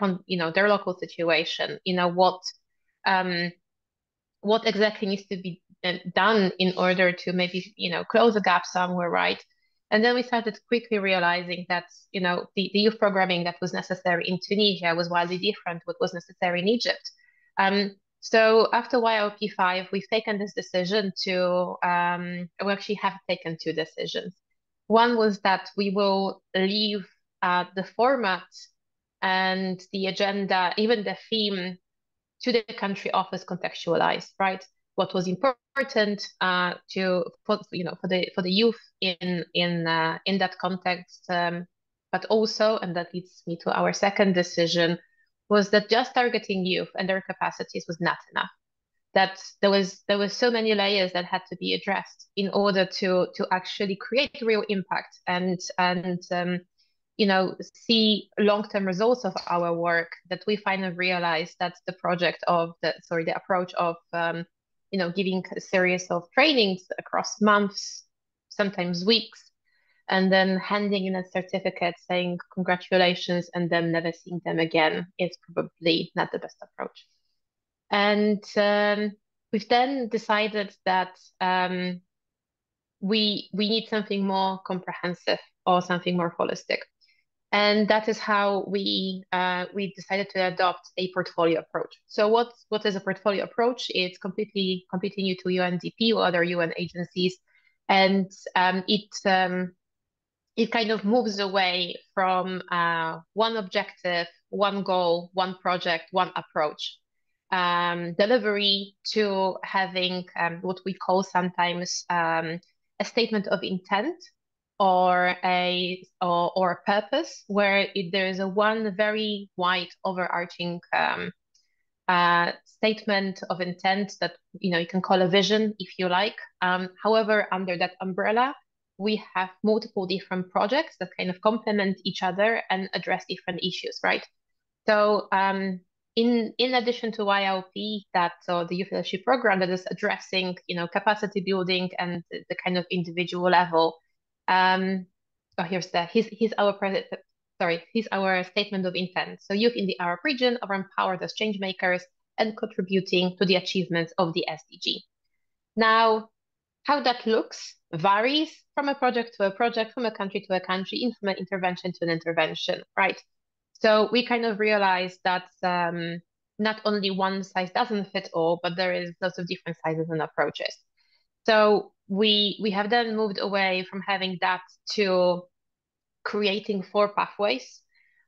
local situation. What exactly needs to be done in order to maybe close a gap somewhere, right? And then we started quickly realizing that the youth programming that was necessary in Tunisia was wildly different what was necessary in Egypt. So after YLP5, we've taken this decision to, we actually have taken two decisions. One was that we will leave the format and the agenda, even the theme, to the country office contextualized, right? What was important for the youth in that context, but also, and that leads me to our second decision, was that just targeting youth and their capacities was not enough. That there was so many layers that had to be addressed in order to actually create real impact and see long-term results of our work, that we finally realized that the approach of giving a series of trainings across months, sometimes weeks, and then handing in a certificate saying congratulations and then never seeing them again is probably not the best approach. And we've then decided that we need something more comprehensive or something more holistic. And that is how we decided to adopt a portfolio approach. So what is a portfolio approach? It's completely new to UNDP or other UN agencies, and it kind of moves away from one objective, one goal, one project, one approach delivery to having what we call sometimes a statement of intent or a purpose, where there is a one very wide overarching statement of intent that you can call a vision if you like. However, under that umbrella, we have multiple different projects that kind of complement each other and address different issues, right? So in addition to YLP, the Youth Leadership Program that is addressing capacity building and the kind of individual level. Here's our statement of intent. So youth in the Arab region are empowered as change makers and contributing to the achievements of the SDG. Now, how that looks varies from a project to a project, from a country to a country, from an intervention to an intervention, right? So we kind of realized that not only one size doesn't fit all, but there is lots of different sizes and approaches. So we have then moved away from having that to creating 4 pathways,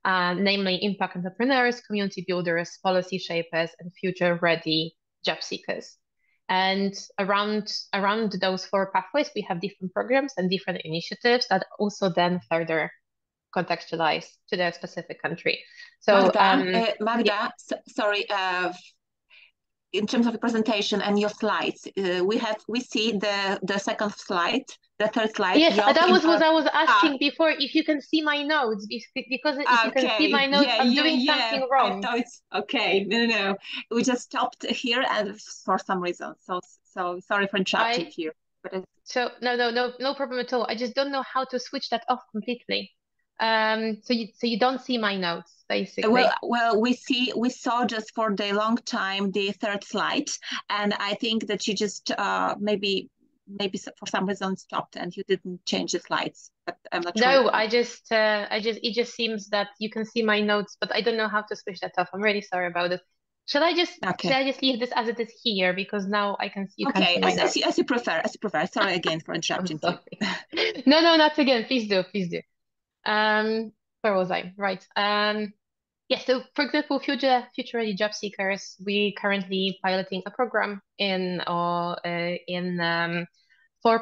namely impact entrepreneurs, community builders, policy shapers, and future-ready job seekers. And around those 4 pathways, we have different programs and different initiatives that also then further contextualize to their specific country. So Magda, sorry, in terms of the presentation and your slides, we see the second slide, the third slide. Yes, that was what I was asking before, if you can see my notes, because if you can see my notes, I'm doing something wrong. I thought it's okay. No. We just stopped here and for some reason. So sorry for interrupting you. But so no problem at all. I just don't know how to switch that off completely. So you don't see my notes, basically. Well, we saw just for the long time the third slide, and I think that you just maybe for some reason stopped and you didn't change the slides. But I'm not sure. No, it just seems that you can see my notes, but I don't know how to switch that off. I'm really sorry about it. Shall I just leave this as it is here, because now I can see you can see my notes. As you prefer. Sorry again for interrupting you. No, not again. Please do. Where was I? Right. So for example, future ready job seekers, we currently piloting a program in 4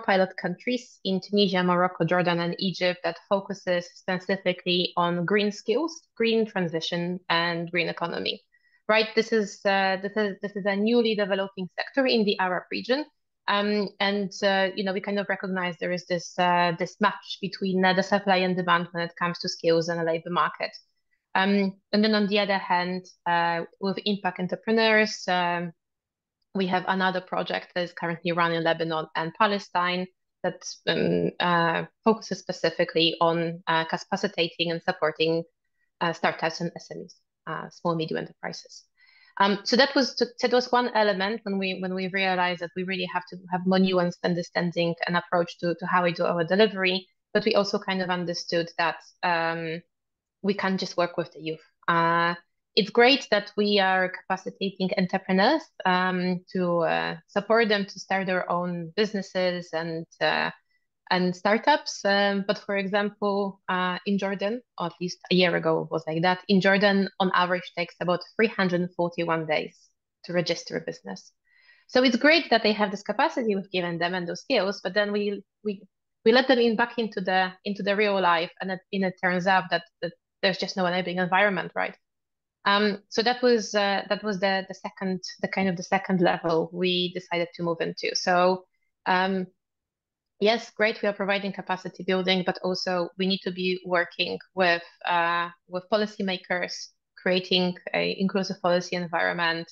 pilot countries in Tunisia, Morocco, Jordan, and Egypt that focuses specifically on green skills, green transition, and green economy. Right. This is a newly developing sector in the Arab region. We kind of recognize there is this match between the supply and demand when it comes to skills and the labor market. And then on the other hand, with impact entrepreneurs, we have another project that is currently run in Lebanon and Palestine that focuses specifically on capacitating and supporting startups and SMEs, small medium enterprises. So that was one element when we realized that we really have to have more nuanced understanding and approach to how we do our delivery, but we also kind of understood that we can't just work with the youth. It's great that we are capacitating entrepreneurs to support them to start their own businesses and startups. But for example, in Jordan, or at least a year ago was like that, in Jordan, on average, takes about 341 days to register a business. So it's great that they have this capacity we've given them and those skills, but then we let them back into the real life, and it turns out that there's just no enabling environment, right? So that was the second level we decided to move into. So yes, great, we are providing capacity building, but also we need to be working with policymakers, creating an inclusive policy environment,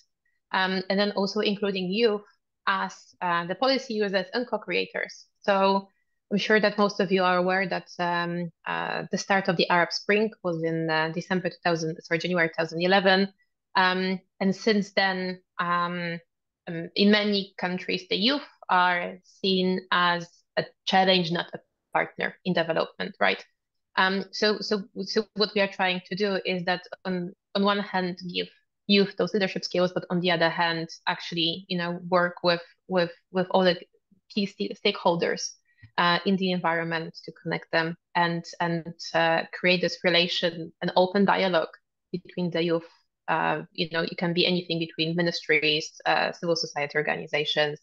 and then also including youth as the policy users and co-creators. So I'm sure that most of you are aware that the start of the Arab Spring was in January 2011, and since then, in many countries, the youth are seen as a challenge, not a partner in development, right? So what we are trying to do is that on one hand, give youth those leadership skills, but on the other hand, actually, work with all the key stakeholders in the environment to connect them and create this relation, an open dialogue between the youth. It can be anything between ministries, civil society organizations,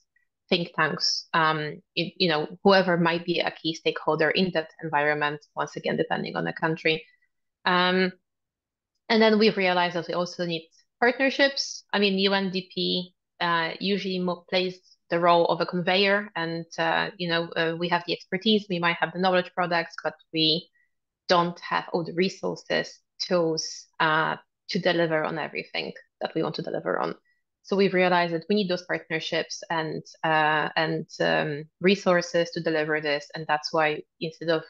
think tanks, whoever might be a key stakeholder in that environment, once again, depending on the country. And then we've realized that we also need partnerships. I mean, UNDP usually plays the role of a conveyor, and we have the expertise, we might have the knowledge products, but we don't have all the resources, tools to deliver on everything that we want to deliver on. So we've realized that we need those partnerships and resources to deliver this, and that's why instead of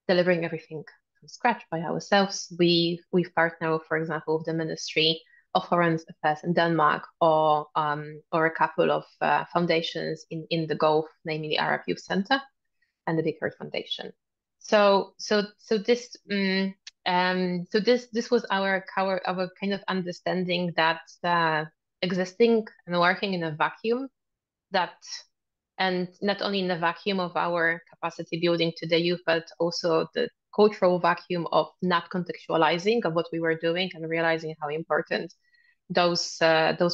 delivering everything from scratch by ourselves, we partner, for example, with the Ministry of Foreign Affairs in Denmark, or a couple of foundations in the Gulf, namely the Arab Youth Center and the Big Heart Foundation. So this was our kind of understanding that existing and working in a vacuum, and not only in the vacuum of our capacity building to the youth, but also the cultural vacuum of not contextualizing of what we were doing and realizing how important those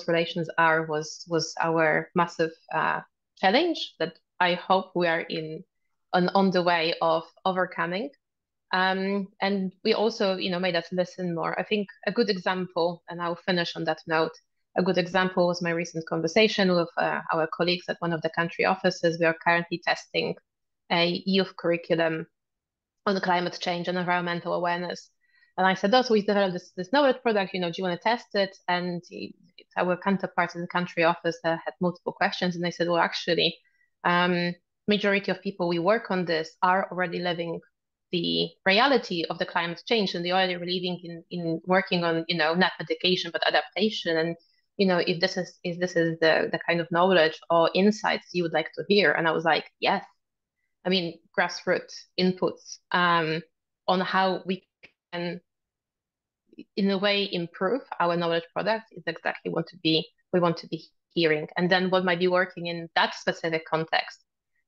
relations are was our massive challenge that I hope we are on the way of overcoming. And we also, made us listen more. I think a good example, and I'll finish on that note, a good example was my recent conversation with our colleagues at one of the country offices. We are currently testing a youth curriculum on climate change and environmental awareness. And I said, so we developed this knowledge product, do you want to test it? And our counterparts in the country office had multiple questions. And they said, well, actually, majority of people we work on this are already living the reality of the climate change, and they are already believing in working on, not mitigation, but adaptation. And, if this is the kind of knowledge or insights you would like to hear. And I was like, yes. I mean, grassroots inputs on how we can, in a way, improve our knowledge product is exactly what we want to be hearing. And then what might be working in that specific context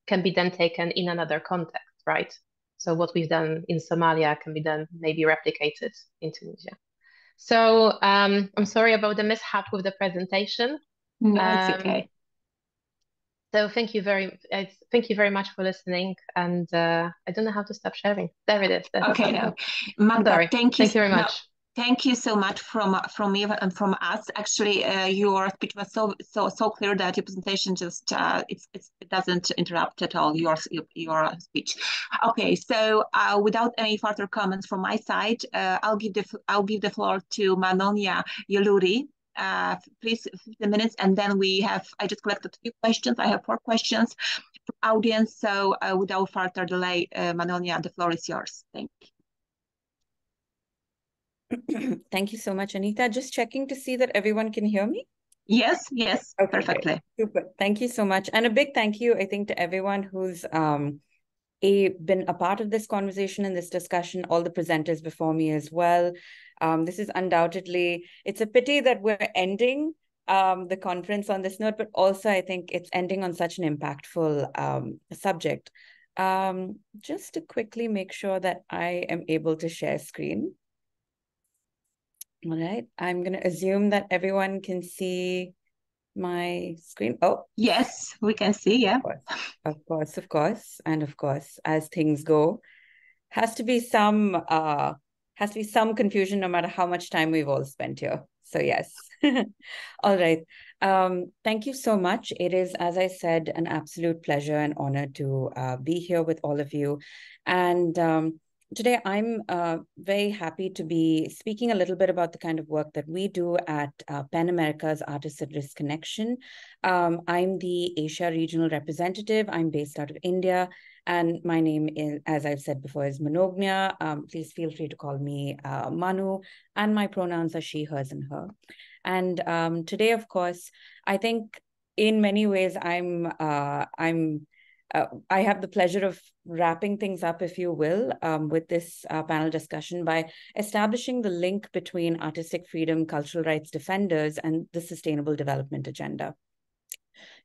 can be then taken in another context, right? So what we've done in Somalia can be then maybe replicated in Tunisia. So I'm sorry about the mishap with the presentation. No, it's okay. So thank you very much for listening, and I don't know how to stop sharing. There it is. Okay, no, Magda, sorry. Thank you very much. Thank you so much from me and from us. Actually, your speech was so clear that your presentation just it doesn't interrupt at all your speech. Okay, so without any further comments from my side, I'll give the floor to Manojna, Yeluri. Please, 15 minutes, and then I just collected a few questions. I have 4 questions from audience. So without further delay, Manojna, the floor is yours. Thank you. Thank you so much, Anita. Just checking to see that everyone can hear me. Yes, okay, perfectly. Super. Thank you so much. And a big thank you, I think, to everyone who's been a part of this conversation and this discussion, all the presenters before me as well. This is undoubtedly, it's a pity that we're ending the conference on this note, but also I think it's ending on such an impactful subject. Just to quickly make sure that I am able to share screen. All right, I'm going to assume that everyone can see my screen. Oh, yes, we can see. Yeah, of course, and of course, as things go, has to be some confusion no matter how much time we've all spent here. So yes. All right. Thank you so much. It is, as I said, an absolute pleasure and honor to be here with all of you. And today, I'm very happy to be speaking a little bit about the kind of work that we do at PEN America's Artists at Risk Connection. I'm the Asia Regional Representative. I'm based out of India, and my name is, as I've said before, is Manojna. Please feel free to call me Manu, and my pronouns are she, hers, and her. And today, of course, I think in many ways I have the pleasure of wrapping things up, if you will, with this panel discussion by establishing the link between artistic freedom, cultural rights defenders, and the Sustainable Development Agenda.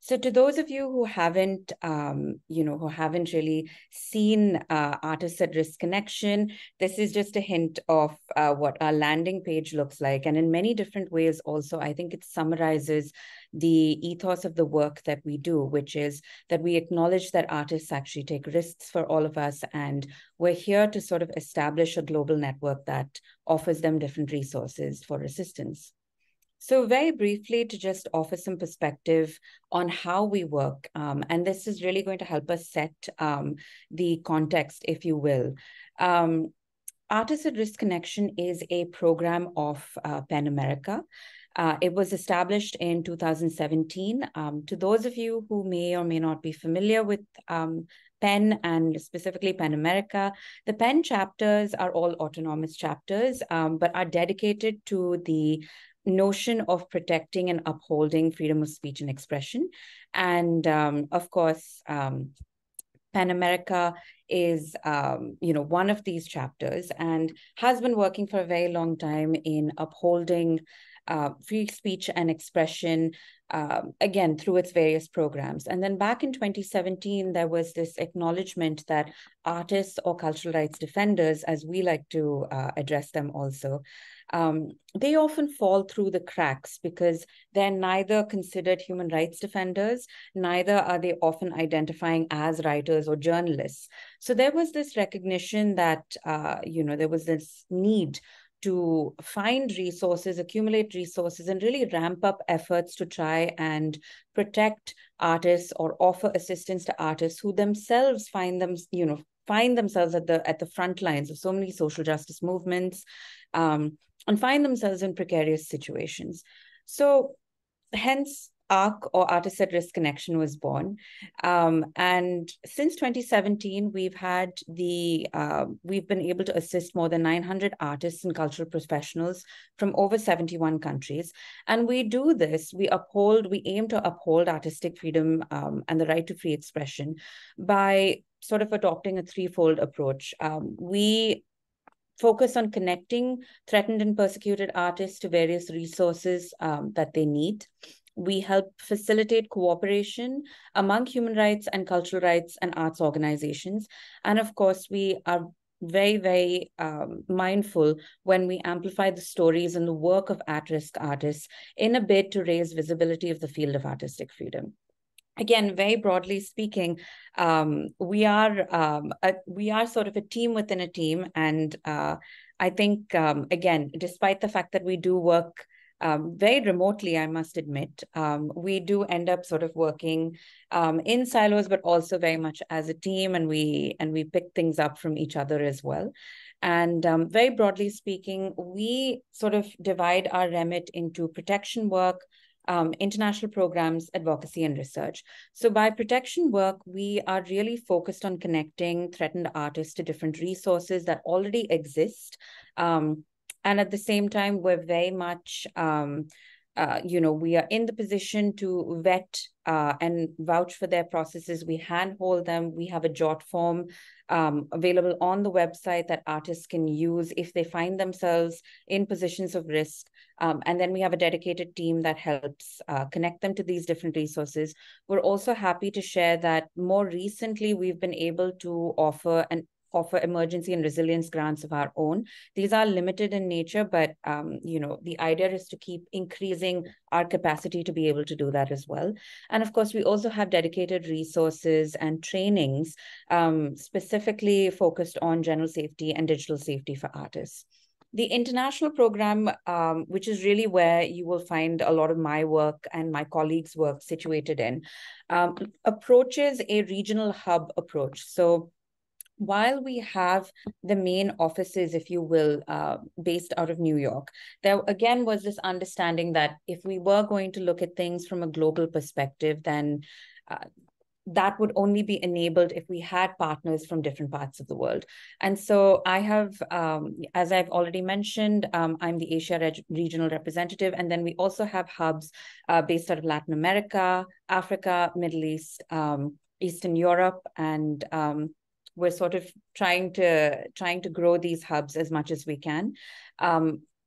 So to those of you who haven't really seen Artists at Risk Connection, this is just a hint of what our landing page looks like. And in many different ways also, I think it summarizes the ethos of the work that we do, which is that we acknowledge that artists actually take risks for all of us. And we're here to sort of establish a global network that offers them different resources for assistance. So very briefly, to just offer some perspective on how we work, and this is really going to help us set the context, if you will. Artists at Risk Connection is a program of PEN America. It was established in 2017. To those of you who may or may not be familiar with PEN and specifically PEN America, the PEN chapters are all autonomous chapters, but are dedicated to the notion of protecting and upholding freedom of speech and expression. And of course, PEN America is one of these chapters and has been working for a very long time in upholding free speech and expression again, through its various programs. And then back in 2017, there was this acknowledgement that artists or cultural rights defenders, as we like to address them also, they often fall through the cracks because they're neither considered human rights defenders, neither are they often identifying as writers or journalists. So there was this recognition that, there was this need to find resources, accumulate resources, and really ramp up efforts to try and protect artists or offer assistance to artists who themselves find themselves at the front lines of so many social justice movements, and find themselves in precarious situations. So hence, ICRRA, or Artists at Risk Connection, was born. And since 2017, we've been able to assist more than 900 artists and cultural professionals from over 71 countries. And we do this, we aim to uphold artistic freedom and the right to free expression by sort of adopting a threefold approach. We focus on connecting threatened and persecuted artists to various resources that they need. We help facilitate cooperation among human rights and cultural rights and arts organizations. And of course, we are very, very mindful when we amplify the stories and the work of at-risk artists in a bid to raise visibility of the field of artistic freedom. Again, very broadly speaking, we are sort of a team within a team. And I think, again, despite the fact that we do work very remotely, I must admit, we do end up sort of working in silos, but also very much as a team, and we pick things up from each other as well. And very broadly speaking, we sort of divide our remit into protection work, international programs, advocacy, and research. So by protection work, we are really focused on connecting threatened artists to different resources that already exist. And at the same time, we're very much, we are in the position to vet and vouch for their processes. We handhold them. We have a jot form available on the website that artists can use if they find themselves in positions of risk. And then we have a dedicated team that helps connect them to these different resources. We're also happy to share that more recently, we've been able to offer emergency and resilience grants of our own. These are limited in nature, but the idea is to keep increasing our capacity to be able to do that as well. And of course, we also have dedicated resources and trainings specifically focused on general safety and digital safety for artists. The international program, which is really where you will find a lot of my work and my colleagues' work situated in, approaches a regional hub approach. So while we have the main offices, if you will, based out of New York, there again was this understanding that if we were going to look at things from a global perspective, then that would only be enabled if we had partners from different parts of the world. And so I have, as I've already mentioned, I'm the Asia regional representative. And then we also have hubs based out of Latin America, Africa, Middle East, Eastern Europe, and we're sort of trying to grow these hubs as much as we can.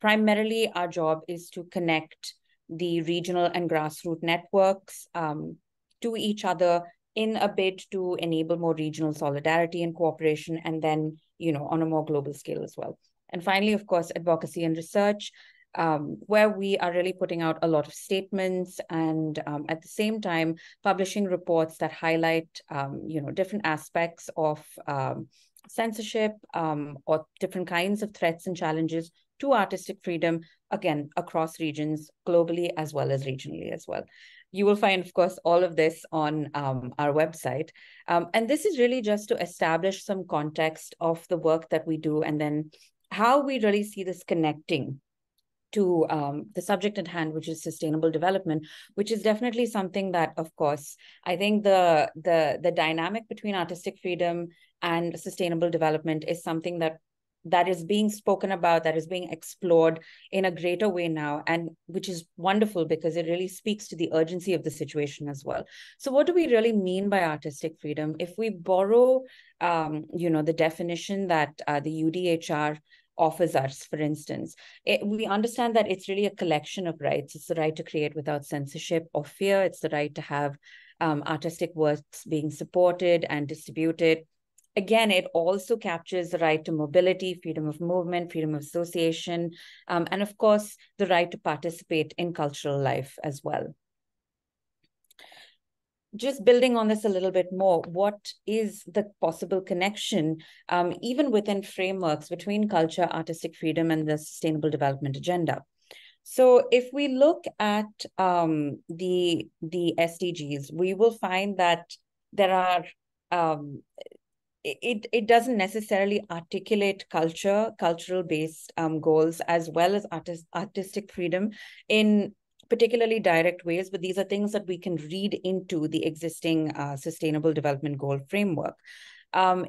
Primarily, our job is to connect the regional and grassroots networks to each other in a bid to enable more regional solidarity and cooperation, and then, on a more global scale as well. And finally, of course, advocacy and research, where we are really putting out a lot of statements and at the same time publishing reports that highlight, different aspects of censorship or different kinds of threats and challenges to artistic freedom, again, across regions, globally as well as regionally as well. You will find, of course, all of this on our website. And this is really just to establish some context of the work that we do and then how we really see this connecting to the subject at hand, which is sustainable development, which is definitely something that, of course, I think the dynamic between artistic freedom and sustainable development is something that is being spoken about, that is being explored in a greater way now, and which is wonderful because it really speaks to the urgency of the situation as well. So what do we really mean by artistic freedom? If we borrow, the definition that the UDHR offers us, for instance. We understand that it's really a collection of rights. It's the right to create without censorship or fear. It's the right to have artistic works being supported and distributed. Again, it also captures the right to mobility, freedom of movement, freedom of association, and of course, the right to participate in cultural life as well. Just building on this a little bit more, what is the possible connection, even within frameworks, between culture, artistic freedom, and the Sustainable Development Agenda? So if we look at the SDGs, we will find that there are it doesn't necessarily articulate cultural-based goals as well as artistic freedom in particularly direct ways, but these are things that we can read into the existing Sustainable Development Goal framework.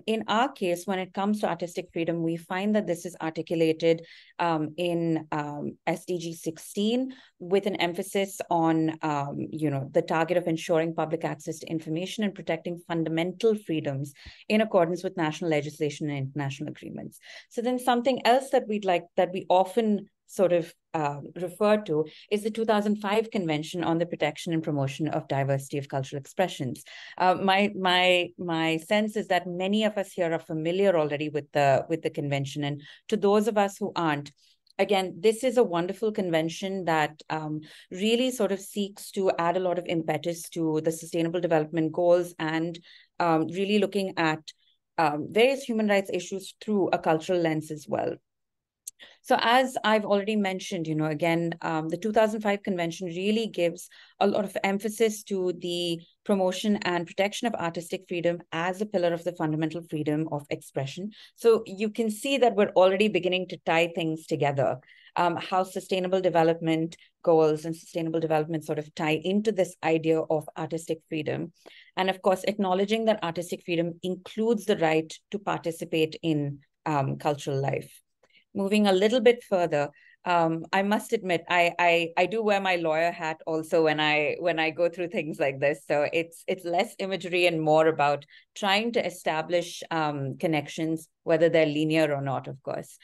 In our case, when it comes to artistic freedom, we find that this is articulated in SDG 16 with an emphasis on, the target of ensuring public access to information and protecting fundamental freedoms in accordance with national legislation and international agreements. So then something else that we often sort of refer to is the 2005 Convention on the Protection and Promotion of Diversity of Cultural Expressions. My sense is that many of us here are familiar already with the convention, and to those of us who aren't, again, this is a wonderful convention that really sort of seeks to add a lot of impetus to the Sustainable Development Goals and really looking at various human rights issues through a cultural lens as well. So as I've already mentioned, again, the 2005 Convention really gives a lot of emphasis to the promotion and protection of artistic freedom as a pillar of the fundamental freedom of expression. So you can see that we're already beginning to tie things together, how sustainable development goals and sustainable development sort of tie into this idea of artistic freedom. And of course, acknowledging that artistic freedom includes the right to participate in cultural life. Moving a little bit further, I must admit, I do wear my lawyer hat also when I go through things like this. So it's less imagery and more about trying to establish connections, whether they're linear or not, of course.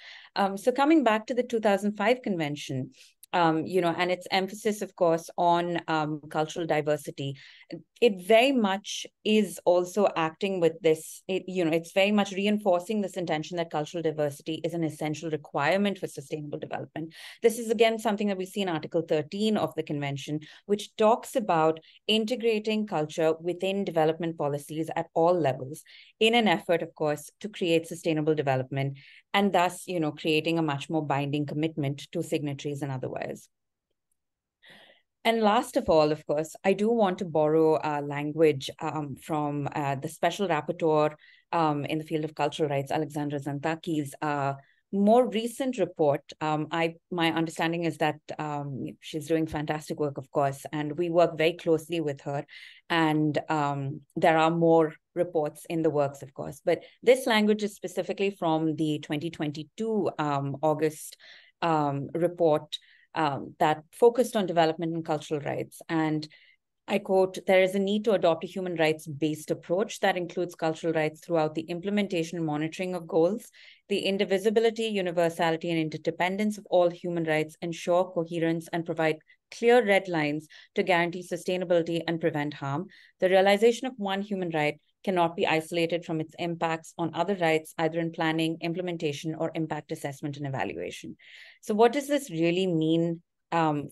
So coming back to the 2005 Convention, and its emphasis, of course, on cultural diversity, it very much is also acting with this, it's very much reinforcing this intention that cultural diversity is an essential requirement for sustainable development. This is, again, something that we see in Article 13 of the Convention, which talks about integrating culture within development policies at all levels in an effort, of course, to create sustainable development, and thus, creating a much more binding commitment to signatories and otherwise. And last of all, of course, I do want to borrow language from the Special Rapporteur in the field of cultural rights, Alexandra Zantaki's more recent report. My understanding is that she's doing fantastic work, of course, and we work very closely with her. And there are more reports in the works, of course. But this language is specifically from the 2022 August report that focused on development and cultural rights. And I quote, "There is a need to adopt a human rights-based approach that includes cultural rights throughout the implementation and monitoring of goals. The indivisibility, universality, and interdependence of all human rights ensure coherence and provide clear red lines to guarantee sustainability and prevent harm. The realization of one human right cannot be isolated from its impacts on other rights, either in planning, implementation, or impact assessment and evaluation." So what does this really mean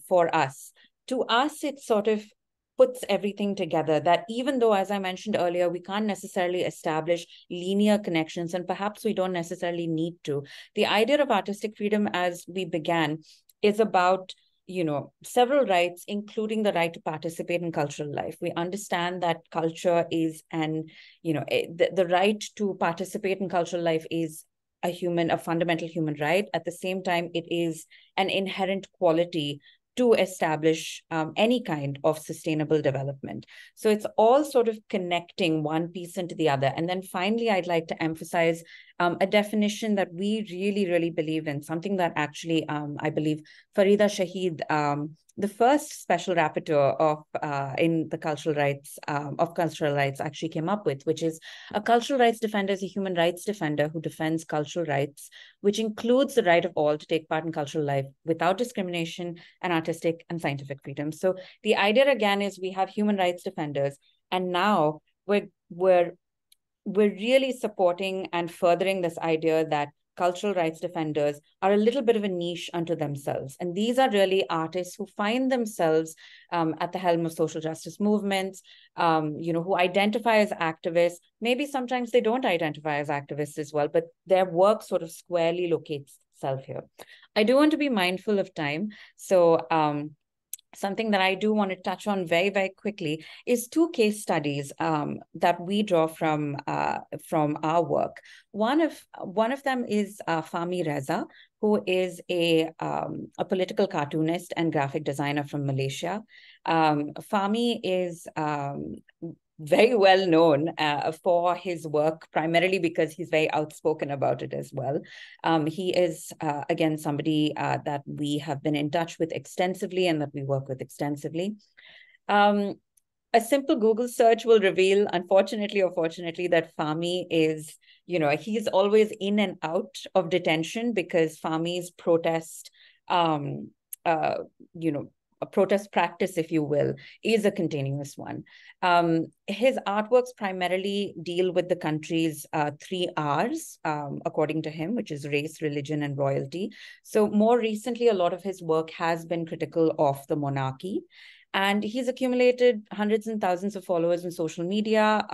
for us? To us, it sort of puts everything together, that even though, as I mentioned earlier, we can't necessarily establish linear connections, and perhaps we don't necessarily need to, the idea of artistic freedom, as we began, is about several rights, including the right to participate in cultural life. We understand that culture is the right to participate in cultural life is a fundamental human right. At the same time, it is an inherent quality to establish any kind of sustainable development. So it's all sort of connecting one piece into the other. And then finally, I'd like to emphasize a definition that we really, really believe in, something that actually I believe Farida Shahid the first special rapporteur of in the cultural rights actually came up with, which is a cultural rights defender is a human rights defender who defends cultural rights, which includes the right of all to take part in cultural life without discrimination and artistic and scientific freedom. So the idea again is we have human rights defenders, and now we're really supporting and furthering this idea that cultural rights defenders are a little bit of a niche unto themselves. And these are really artists who find themselves at the helm of social justice movements, who identify as activists. Maybe sometimes they don't identify as activists as well, but their work sort of squarely locates itself here. I do want to be mindful of time. So something that I do want to touch on very, very quickly is two case studies that we draw from our work. One of them is Fahmi Reza, who is a political cartoonist and graphic designer from Malaysia. Fahmi is very well known for his work, primarily because he's very outspoken about it as well. He is, again, somebody that we have been in touch with extensively and that we work with extensively. A simple Google search will reveal, unfortunately or fortunately, that Fahmi is, he's always in and out of detention because Fahmi's protest, a protest practice, if you will, is a continuous one. His artworks primarily deal with the country's 3 Rs, according to him, which is race, religion, and royalty. So more recently, a lot of his work has been critical of the monarchy. And he's accumulated hundreds and thousands of followers on social media,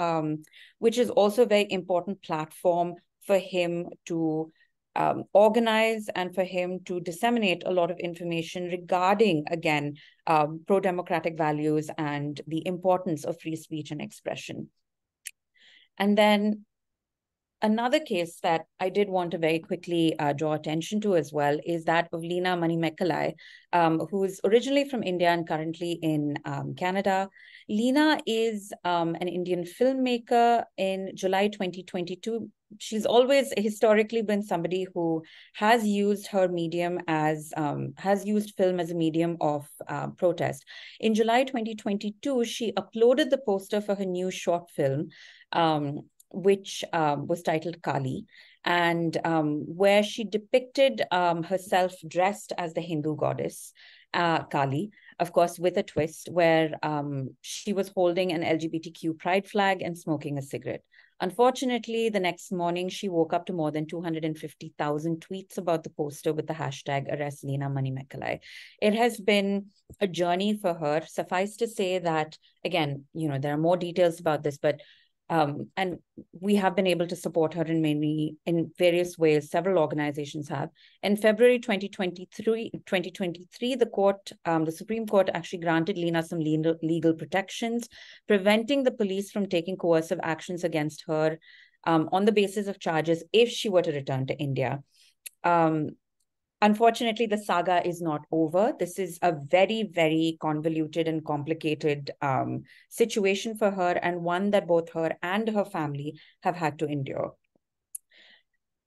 which is also a very important platform for him to organize and for him to disseminate a lot of information regarding, again, pro-democratic values and the importance of free speech and expression. And then another case that I did want to very quickly draw attention to as well is that of Leena Manimekkalai, who is originally from India and currently in Canada. Leena is an Indian filmmaker. In July 2022, she's always historically been somebody who has used her medium as, has used film as a medium of protest. In July 2022, she uploaded the poster for her new short film, which was titled Kali, and where she depicted herself dressed as the Hindu goddess, Kali, of course, with a twist where she was holding an LGBTQ pride flag and smoking a cigarette. Unfortunately, the next morning, she woke up to more than 250,000 tweets about the poster with the hashtag Arrest Leena Manimekkalai. It has been a journey for her. Suffice to say that, again, there are more details about this, but and we have been able to support her in various ways. Several organizations have. In February 2023, the Supreme Court actually granted Leena some legal protections, preventing the police from taking coercive actions against her on the basis of charges if she were to return to India. Unfortunately, the saga is not over. This is a very, very convoluted and complicated situation for her, and one that both her and her family have had to endure.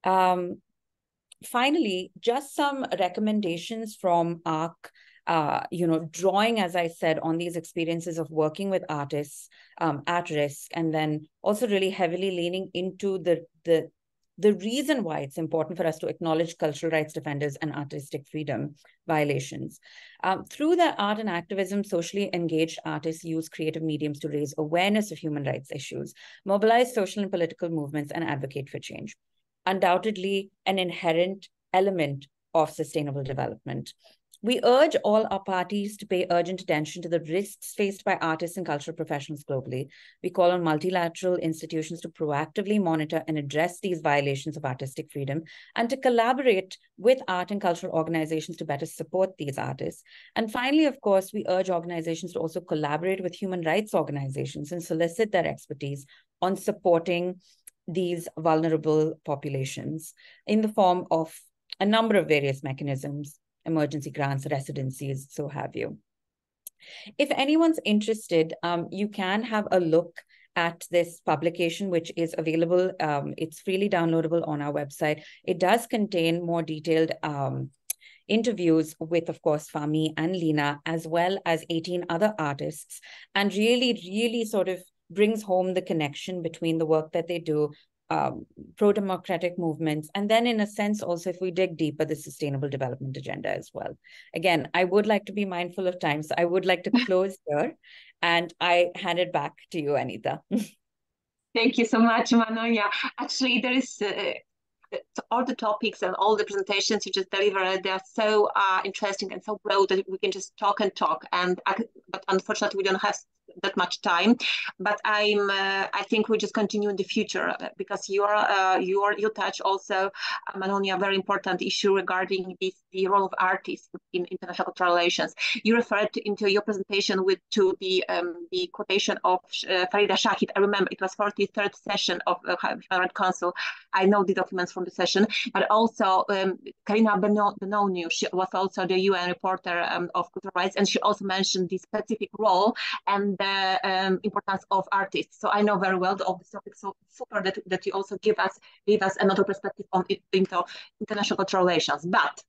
Finally, just some recommendations from ICRRA, drawing, as I said, on these experiences of working with artists at risk, and then also really heavily leaning into the reason why it's important for us to acknowledge cultural rights defenders and artistic freedom violations. Through their art and activism, socially engaged artists use creative mediums to raise awareness of human rights issues, mobilize social and political movements, and advocate for change. Undoubtedly, an inherent element of sustainable development. We urge all our parties to pay urgent attention to the risks faced by artists and cultural professionals globally. We call on multilateral institutions to proactively monitor and address these violations of artistic freedom, and to collaborate with art and cultural organizations to better support these artists. And finally, of course, we urge organizations to also collaborate with human rights organizations and solicit their expertise on supporting these vulnerable populations in the form of a number of various mechanisms: emergency grants, residencies, so have you. If anyone's interested, you can have a look at this publication, which is available. It's freely downloadable on our website. It does contain more detailed interviews with, of course, Fahmi and Lina, as well as 18 other artists, and really sort of brings home the connection between the work that they do, pro-democratic movements, and then in a sense also, if we dig deeper, the Sustainable Development Agenda as well. Again, I would like to be mindful of time, so I would like to close here, and I hand it back to you, Anita. Thank you so much, Manojna. Actually, there is all the topics and all the presentations you just delivered, they are so interesting and so broad that we can just talk and talk. But unfortunately, we don't have that much time. But I think we just continue in the future, because you touch also, Manojna, a very important issue regarding the role of artists in international cultural relations. You referred into your presentation to the quotation of Farida Shahid. I remember it was 43rd session of Human Rights Council. I know the documents from the session, but also Karina Benonu, she was also the UN reporter of cultural rights, and she also mentioned the specific role and the importance of artists. So I know very well of this topic. So super that you also give us another perspective on international cultural relations. But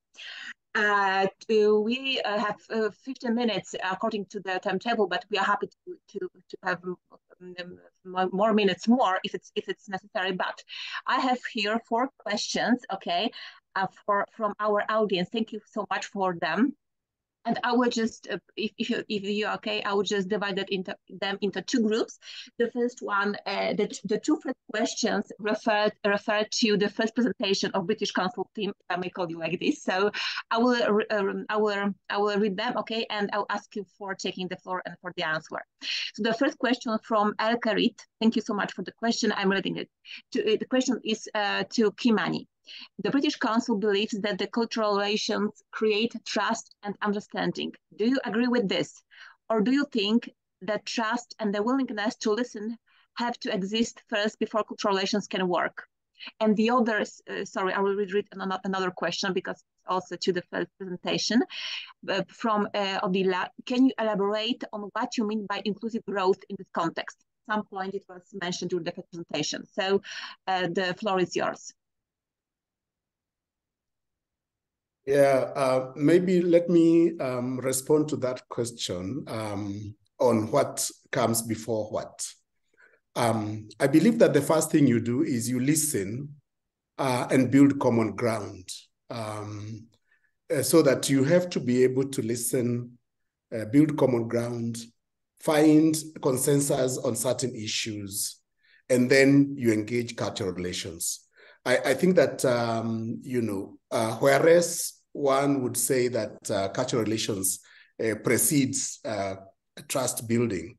we have 15 minutes according to the timetable, but we are happy to have more minutes if it's necessary. But I have here 4 questions, okay, from our audience. Thank you so much for them. And I will just, if you're okay, I will just divide them into 2 groups. The first one, the 2 first questions refer to the first presentation of British Council team. I may call you like this. So I will read them, okay, and I'll ask you for taking the floor and for the answer. So the first question from El Karit. Thank you so much for the question. I'm reading it. The question is to Kimani. The British Council believes that the cultural relations create trust and understanding. Do you agree with this? Or do you think that trust and the willingness to listen have to exist first before cultural relations can work? And the others, sorry, I will read another question because it's also to the first presentation from Odila. Can you elaborate on what you mean by inclusive growth in this context? At some point it was mentioned during the presentation. So the floor is yours. Yeah, maybe let me respond to that question on what comes before what. I believe that the first thing you do is you listen and build common ground, so that you have to be able to listen, build common ground, find consensus on certain issues, and then you engage cultural relations. I think that, whereas one would say that cultural relations precedes trust building,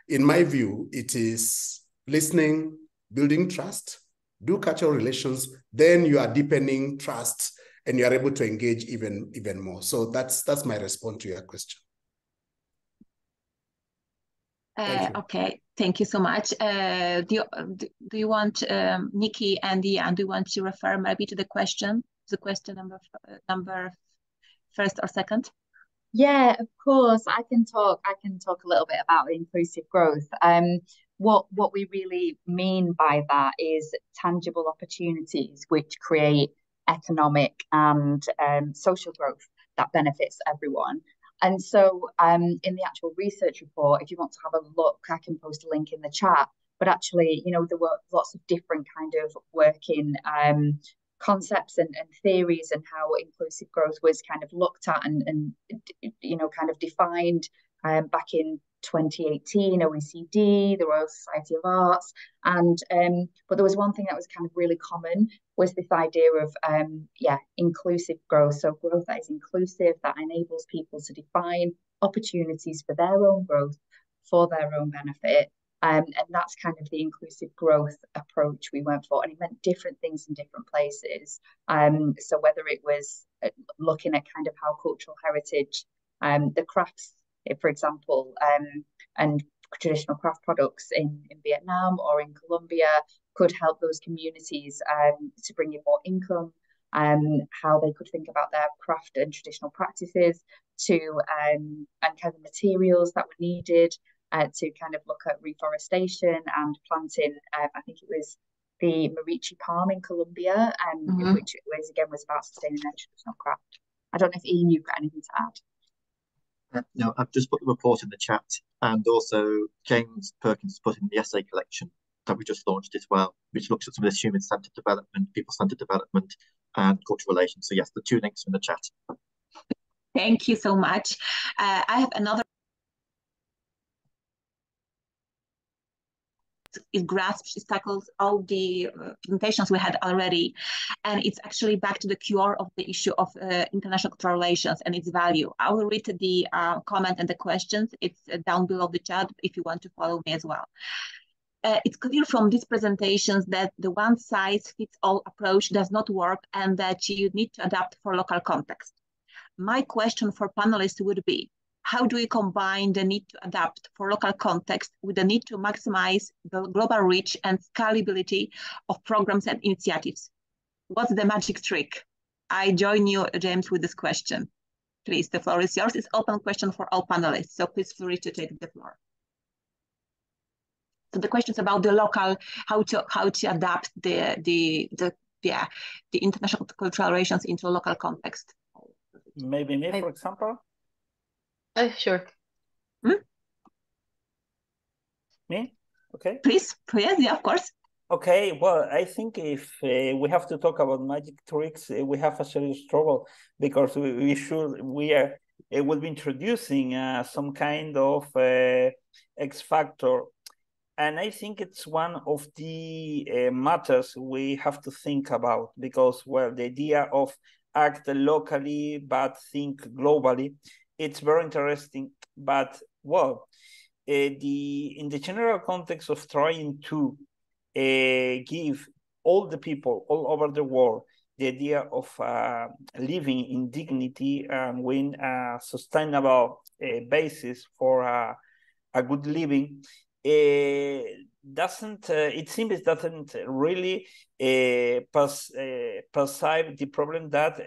in my view, it is listening, building trust, do cultural relations, then you are deepening trust and you are able to engage even more. So that's my response to your question. Okay, thank you so much. Do you want, Nikki and Ian, do you want to refer maybe to the question number first or second? Yeah, of course. I can talk a little bit about inclusive growth. What we really mean by that is tangible opportunities which create economic and social growth that benefits everyone. And so in the actual research report, if you want to have a look, I can post a link in the chat. But actually, there were lots of different kind of working concepts and theories, and how inclusive growth was kind of looked at and kind of defined back in 2018, OECD, the Royal Society of Arts, and but there was one thing that was kind of really common, was this idea of inclusive growth. So growth that is inclusive, that enables people to define opportunities for their own growth, for their own benefit. And that's kind of the inclusive growth approach we went for, and it meant different things in different places. So whether it was looking at kind of how cultural heritage, the crafts, for example, and traditional craft products in Vietnam or in Colombia could help those communities to bring in more income, how they could think about their craft and traditional practices, and kind of materials that were needed, to kind of look at reforestation and planting. I think it was the Marichi palm in Colombia, which was about sustaining their traditional craft. I don't know if Ian, you've got anything to add. No, I've just put the report in the chat, and also James Perkins put in the essay collection that we just launched as well, which looks at some of this human-centered development, people-centered development, and cultural relations. So yes, the 2 links are in the chat. Thank you so much. I have another. It grasps, it tackles all the presentations we had already, and it's actually back to the core of the issue of international cultural relations and its value. I will read the comment and the questions. It's down below the chat if you want to follow me as well. It's clear from these presentations that the one-size-fits-all approach does not work and that you need to adapt for local context. My question for panelists would be, how do we combine the need to adapt for local context with the need to maximize the global reach and scalability of programs and initiatives? What's the magic trick? I join you, James, with this question. Please, the floor is yours. It's open question for all panelists, so please feel free to take the floor. So the question is about the local, how to adapt the international cultural relations into a local context. Maybe me, for example. Sure. Me? Okay. Please, yeah, of course. Okay, well, I think if we have to talk about magic tricks, we have a serious trouble because we will be introducing some kind of X factor. And I think it's one of the matters we have to think about because, well, the idea of act locally but think globally, it's very interesting. But, well, in the general context of trying to give all the people all over the world the idea of living in dignity and with a sustainable basis for a good living, it seems it doesn't really perceive the problem that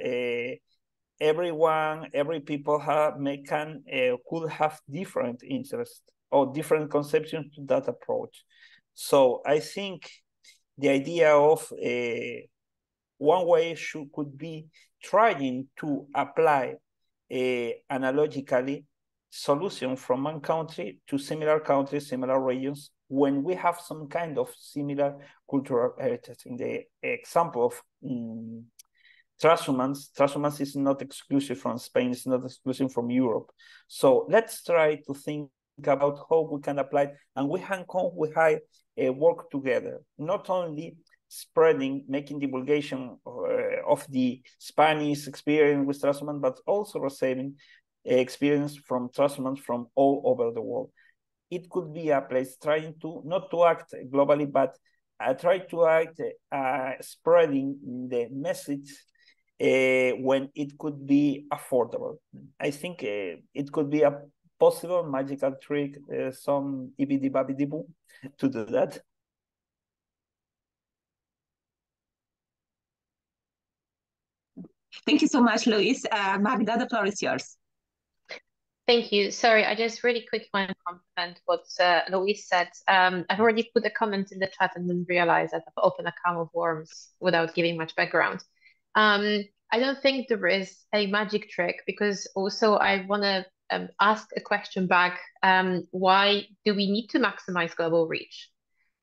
every people could have different interests or different conceptions to that approach. So I think the idea of one way could be trying to apply analogically solution from one country to similar countries, similar regions, when we have some kind of similar cultural heritage. In the example of transhumance is not exclusive from Spain, it's not exclusive from Europe. So let's try to think about how we can apply it, and we can work together, not only making divulgation of the Spanish experience with transhumance, but also receiving experience from transhumance from all over the world. It could be a place trying to, not to act globally, but try to act spreading the message when it could be affordable. I think it could be a possible magical trick, some ibidi-babidi-boo to do that. Thank you so much, Luis. Magda, the floor is yours. Thank you. Sorry, I just really quickly want to compliment what Luis said. I've already put a comment in the chat and then realized that I've opened a can of worms without giving much background. I don't think there is a magic trick because also I want to ask a question back. Why do we need to maximize global reach?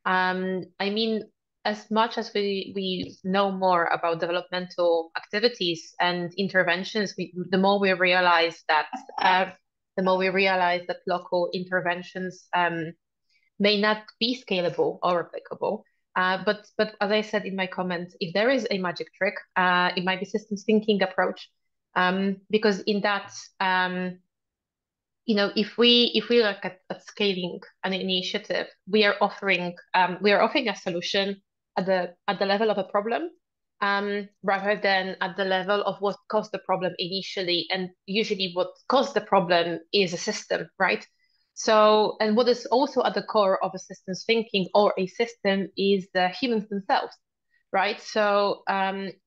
I mean, as much as we know more about developmental activities and interventions, the more we realize that local interventions may not be scalable or replicable. But as I said in my comment, if there is a magic trick, it might be systems thinking approach, because in that, if we look at scaling an initiative, we are offering a solution at the level of a problem, rather than at the level of what caused the problem initially. And usually what caused the problem is a system, right? So, and what is also at the core of a systems thinking or a system is the humans themselves, right? So,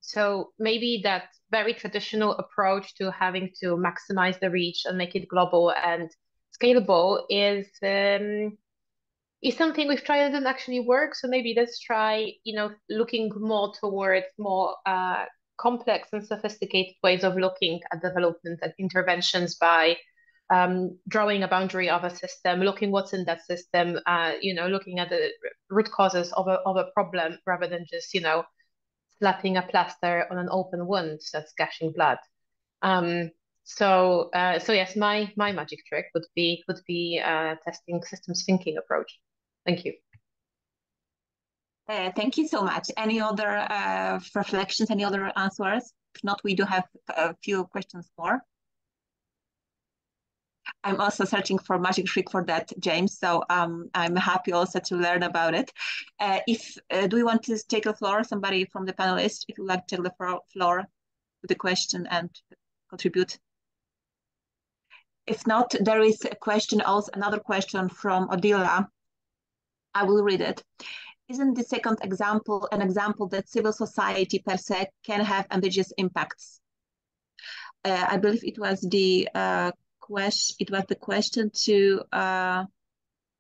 so maybe that very traditional approach to having to maximize the reach and make it global and scalable is something we've tried and didn't actually work. So maybe let's try, looking more towards more complex and sophisticated ways of looking at development and interventions by drawing a boundary of a system, looking what's in that system, looking at the root causes of a problem rather than just, slapping a plaster on an open wound that's gushing blood. So yes, my magic trick would be testing systems thinking approach. Thank you. Thank you so much. Any other reflections, any other answers? If not, we do have a few questions more. I'm also searching for magic trick for that, James. So I'm happy also to learn about it. Do we want to take the floor? Somebody from the panelists, if you'd like to take the floor with the question and contribute. If not, there is a question, also another question from Odila. I will read it. Isn't the second example an example that civil society per se can have ambiguous impacts? I believe it was the question. It was the question to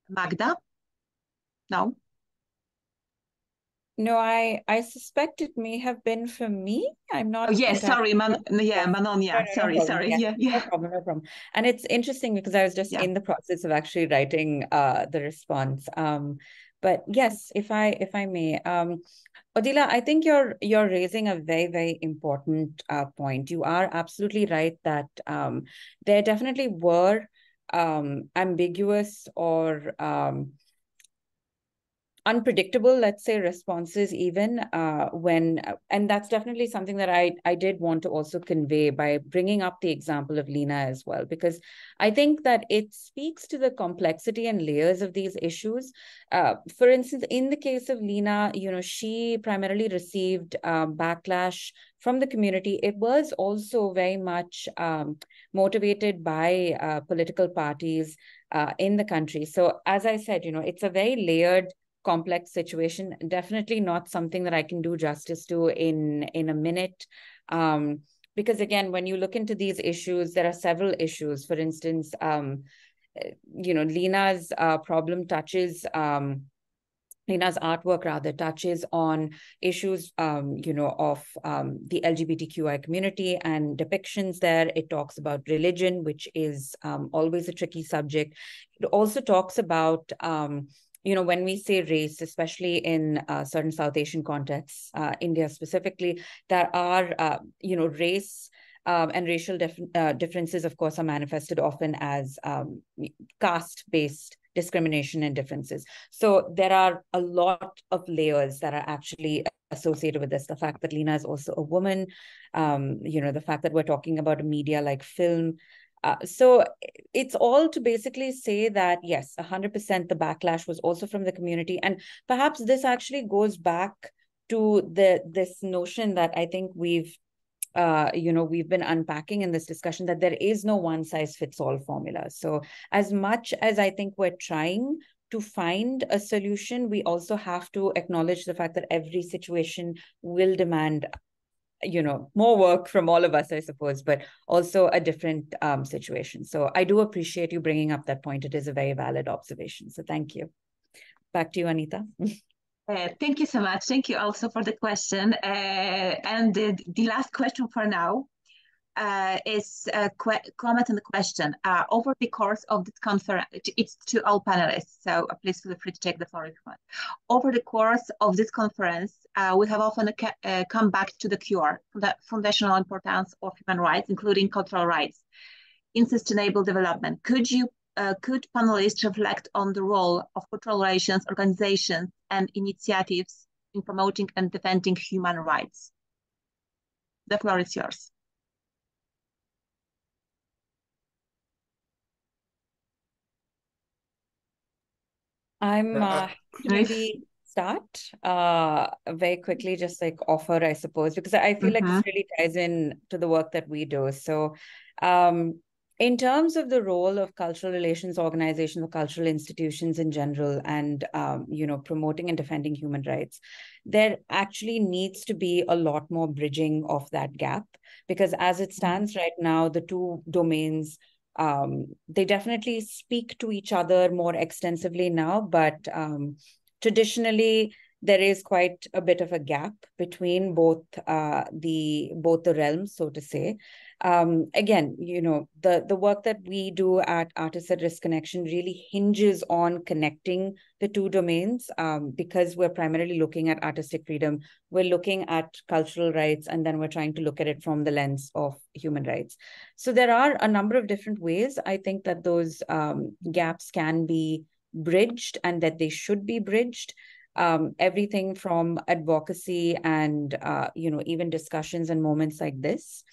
Magda. No. No, I suspect it may have been for me. I'm not. Oh, yes, sorry, Manojna. Sorry. Yeah, no problem. And it's interesting because I was just in the process of actually writing the response. But yes, if I may, Odila, I think you're raising a very, very important point. You are absolutely right that there definitely were ambiguous or unpredictable, let's say, responses even and that's definitely something that I did want to also convey by bringing up the example of Lina as well, because I think that it speaks to the complexity and layers of these issues. For instance, in the case of Lina, she primarily received backlash from the community. It was also very much motivated by political parties in the country. So as I said, it's a very layered, complex situation, definitely not something that I can do justice to in a minute. Because again, when you look into these issues, there are several issues. For instance, Lina's problem touches Lina's artwork rather touches on issues, of the LGBTQI community and depictions there. It talks about religion, which is always a tricky subject. It also talks about when we say race, especially in certain South Asian contexts, India specifically, there are, race and racial differences, of course, are manifested often as caste-based discrimination and differences. So there are a lot of layers that are actually associated with this. The fact that Lina is also a woman, the fact that we're talking about a media like film. So it's all to basically say that, yes, 100% the backlash was also from the community. And perhaps this actually goes back to this notion that I think we've been unpacking in this discussion, that there is no one size fits all formula. So as much as I think we're trying to find a solution, we also have to acknowledge the fact that every situation will demand more work from all of us, I suppose, but also a different situation. So I do appreciate you bringing up that point. It is a very valid observation. So thank you. Back to you, Anita. Thank you so much. Thank you also for the question. And the last question for now is a comment on the question. Over the course of this conference, it's to all panelists, so please feel free to take the floor if you want. Over the course of this conference, we have often come back to the core, the foundational importance of human rights, including cultural rights, in sustainable development. Could panelists reflect on the role of cultural relations, organizations, and initiatives in promoting and defending human rights? The floor is yours. I'm maybe start very quickly, just like offer, I suppose, because I feel like this really ties in to the work that we do. So in terms of the role of cultural relations organizations or cultural institutions in general and, promoting and defending human rights, there actually needs to be a lot more bridging of that gap, because as it stands right now, the two domains, they definitely speak to each other more extensively now, but traditionally, there is quite a bit of a gap between both the realms, so to say. Again, the work that we do at Artists at Risk Connection really hinges on connecting the two domains, because we're primarily looking at artistic freedom, we're looking at cultural rights, and then we're trying to look at it from the lens of human rights. So there are a number of different ways I think that those gaps can be bridged and that they should be bridged. Everything from advocacy and even discussions and moments like this.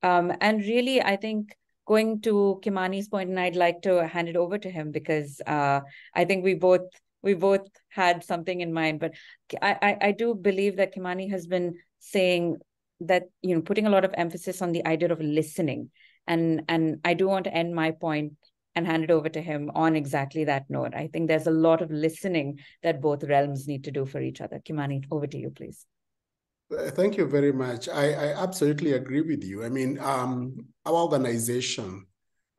And really, I think going to Kimani's point, and I'd like to hand it over to him because I think we both had something in mind. But I do believe that Kimani has been saying that, putting a lot of emphasis on the idea of listening. And I do want to end my point and hand it over to him on exactly that note. I think there's a lot of listening that both realms need to do for each other. Kimani, over to you, please. Thank you very much. I absolutely agree with you. I mean, our organization,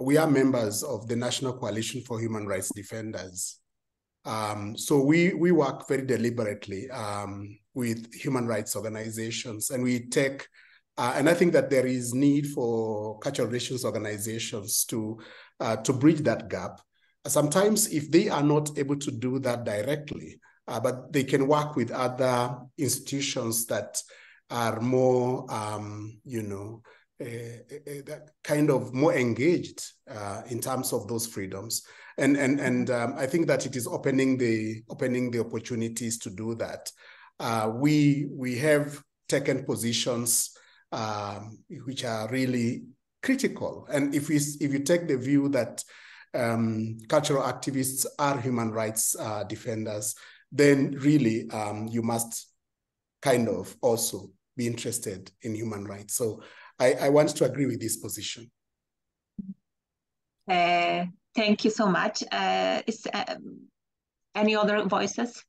we are members of the National Coalition for Human Rights Defenders. So we work very deliberately with human rights organizations, and we take, and I think that there is need for cultural relations organizations to bridge that gap. Sometimes if they are not able to do that directly, but they can work with other institutions that are more, kind of more engaged in terms of those freedoms. And I think that it is opening the opportunities to do that. We have taken positions which are really critical. And if you take the view that cultural activists are human rights defenders, then really you must kind of also be interested in human rights. So I want to agree with this position. Thank you so much. Is any other voices?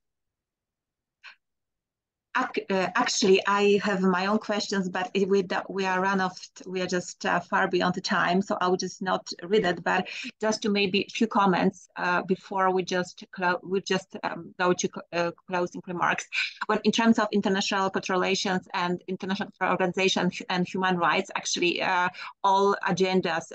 Actually, I have my own questions, but we are just far beyond the time, so I will just not read it, but just to maybe a few comments before we just go to closing remarks. Well, in terms of international cultural relations and international organizations and human rights, actually, all agendas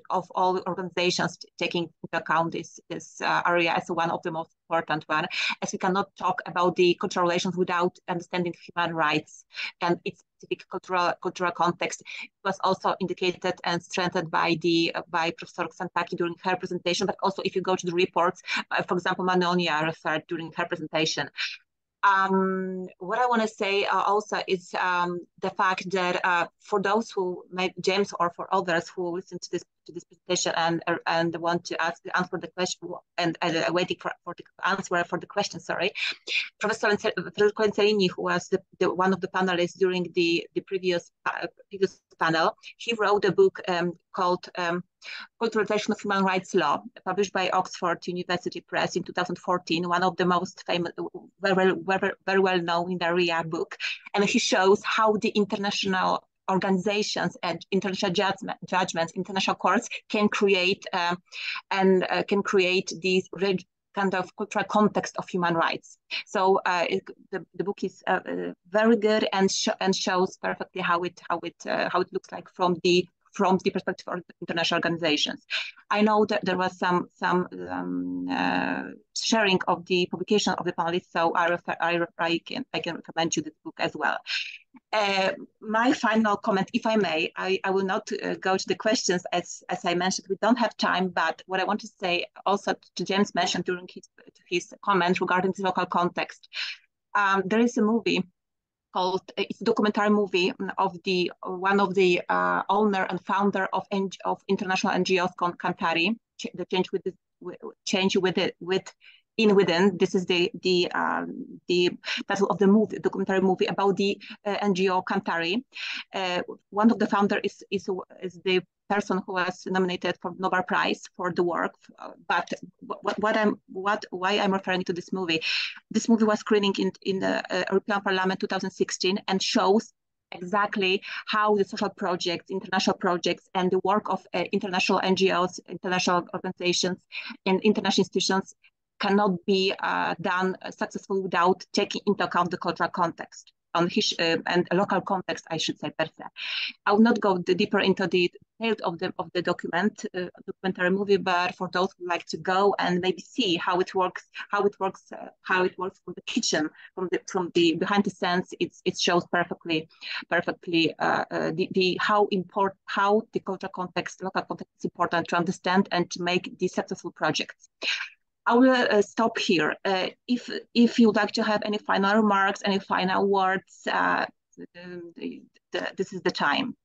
of all organizations taking into account this area as one of the most important one, as we cannot talk about the cultural relations without understanding human rights and its specific cultural context. It was also indicated and strengthened by Professor Santaki during her presentation, but also if you go to the reports, for example, Manojna referred during her presentation. What I want to say also is the fact that for those who, James or for others who listen to this presentation and want to answer the question and waiting for the answer for the question, sorry, Professor Enzerini, who was the one of the panelists during the previous panel, he wrote a book called Culturalization of Human Rights Law, published by Oxford University Press in 2014, one of the most famous, very well known in the area book. And he shows how the international organizations and international judgments, international courts can create these kind of cultural context of human rights. So the book is very good and shows perfectly how it looks like from the perspective of international organizations. I know that there was some sharing of the publication of the panelists, so I can recommend you this book as well. My final comment, if I may, I will not go to the questions as I mentioned, we don't have time, but what I want to say also to James mentioned during his comment regarding the local context. There is a movie called, it's a documentary movie of one of the owner and founder of international NGOs called Cantari, the change within. This is the title of the movie, documentary movie about the NGO Cantari. One of the founders is the person who was nominated for Nobel Prize for the work. But why I'm referring to this movie? This movie was screening in the European Parliament 2016 and shows exactly how the social projects, international projects, and the work of international NGOs, international organizations, and international institutions cannot be done successfully without taking into account the cultural context and a local context, I should say, per se. I will not go deeper into the details of the documentary movie, but for those who like to go and maybe see how it works from the kitchen, from the behind the scenes, it shows perfectly how the cultural context, local context is important to understand and to make these successful projects. I will stop here. If you'd like to have any final remarks, any final words, this is the time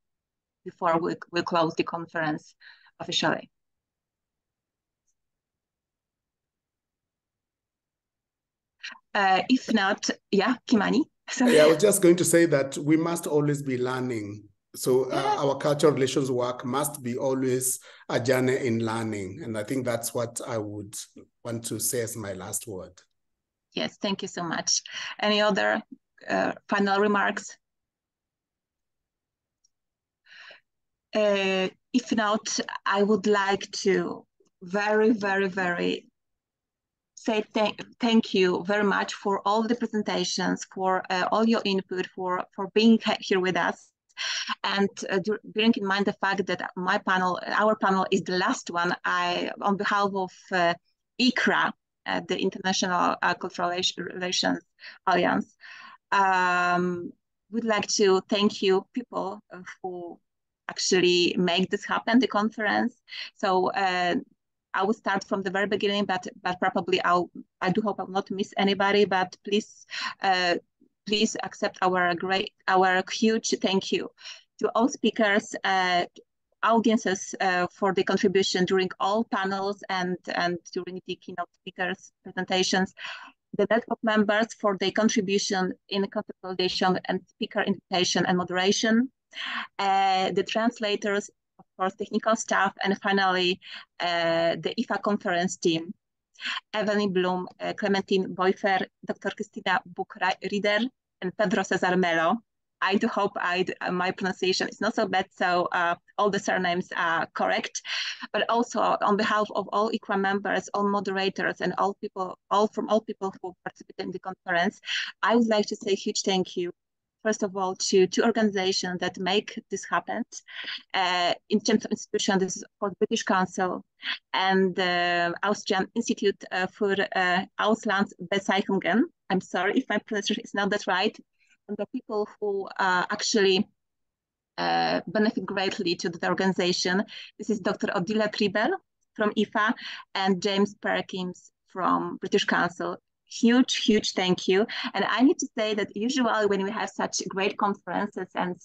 before we close the conference officially. If not, yeah, Kimani. Yeah, I was just going to say that we must always be learning. So our cultural relations work must be always a journey in learning. And I think that's what I would want to say as my last word. Yes, thank you so much. Any other final remarks? If not, I would like to very say thank you very much for all the presentations, for all your input, for being here with us. And bearing in mind the fact that our panel is the last one, on behalf of ICRRA, the International Cultural Relations Alliance, would like to thank you people who actually make this happen, the conference. So I will start from the very beginning, but probably I do hope I will not miss anybody, but please accept our huge thank you to all speakers, audiences for the contribution during all panels and during the keynote speakers presentations, the network members for their contribution in consolidation and speaker invitation and moderation, the translators, of course, technical staff, and finally the ICRRA conference team. Evelyn Bloom, Clementine Boyfer, Dr. Christina Buch-Rieder, and Pedro Cesar Melo. I do hope my pronunciation is not so bad, so all the surnames are correct. But also on behalf of all ICRRA members, all moderators, and all people who participate in the conference, I would like to say a huge thank you. First of all, to two organizations that make this happen. In terms of institution, this is of course British Council and the Austrian Institute for Auslandsbeziehungen. I'm sorry if my pronunciation is not that right. And the people who actually benefit greatly to the organization. This is Dr. Odile Tribel from IFA and James Perkins from British Council. Huge thank you. And I need to say that usually when we have such great conferences and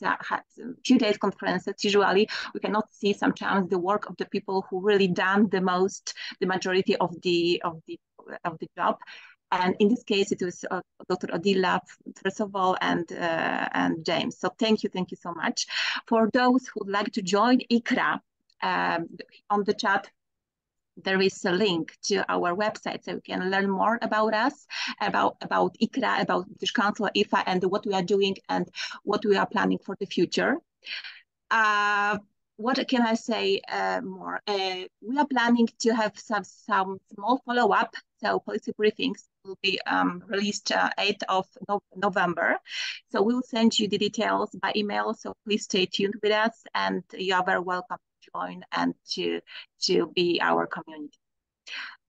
few days conferences, usually we cannot see sometimes the work of the people who really done the majority of the job. And in this case, it was Dr. Odila, first of all, and James. So thank you so much. For those who would like to join ICRRA, on the chat, there is a link to our website, so you can learn more about us, about ICRRA, about British Council, IFA, and what we are doing and what we are planning for the future. What can I say more? We are planning to have some small follow-up, so policy briefings will be released 8th of November. So we will send you the details by email, so please stay tuned with us, and you are very welcome to join and to be our community.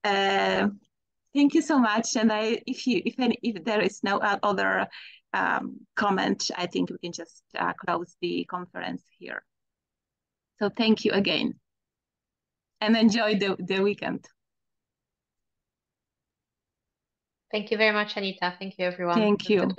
Thank you so much, and if there is no other comment, I think we can just close the conference here. So thank you again, and enjoy the weekend. Thank you very much, Anita. Thank you, everyone. Thank you. Good weekend.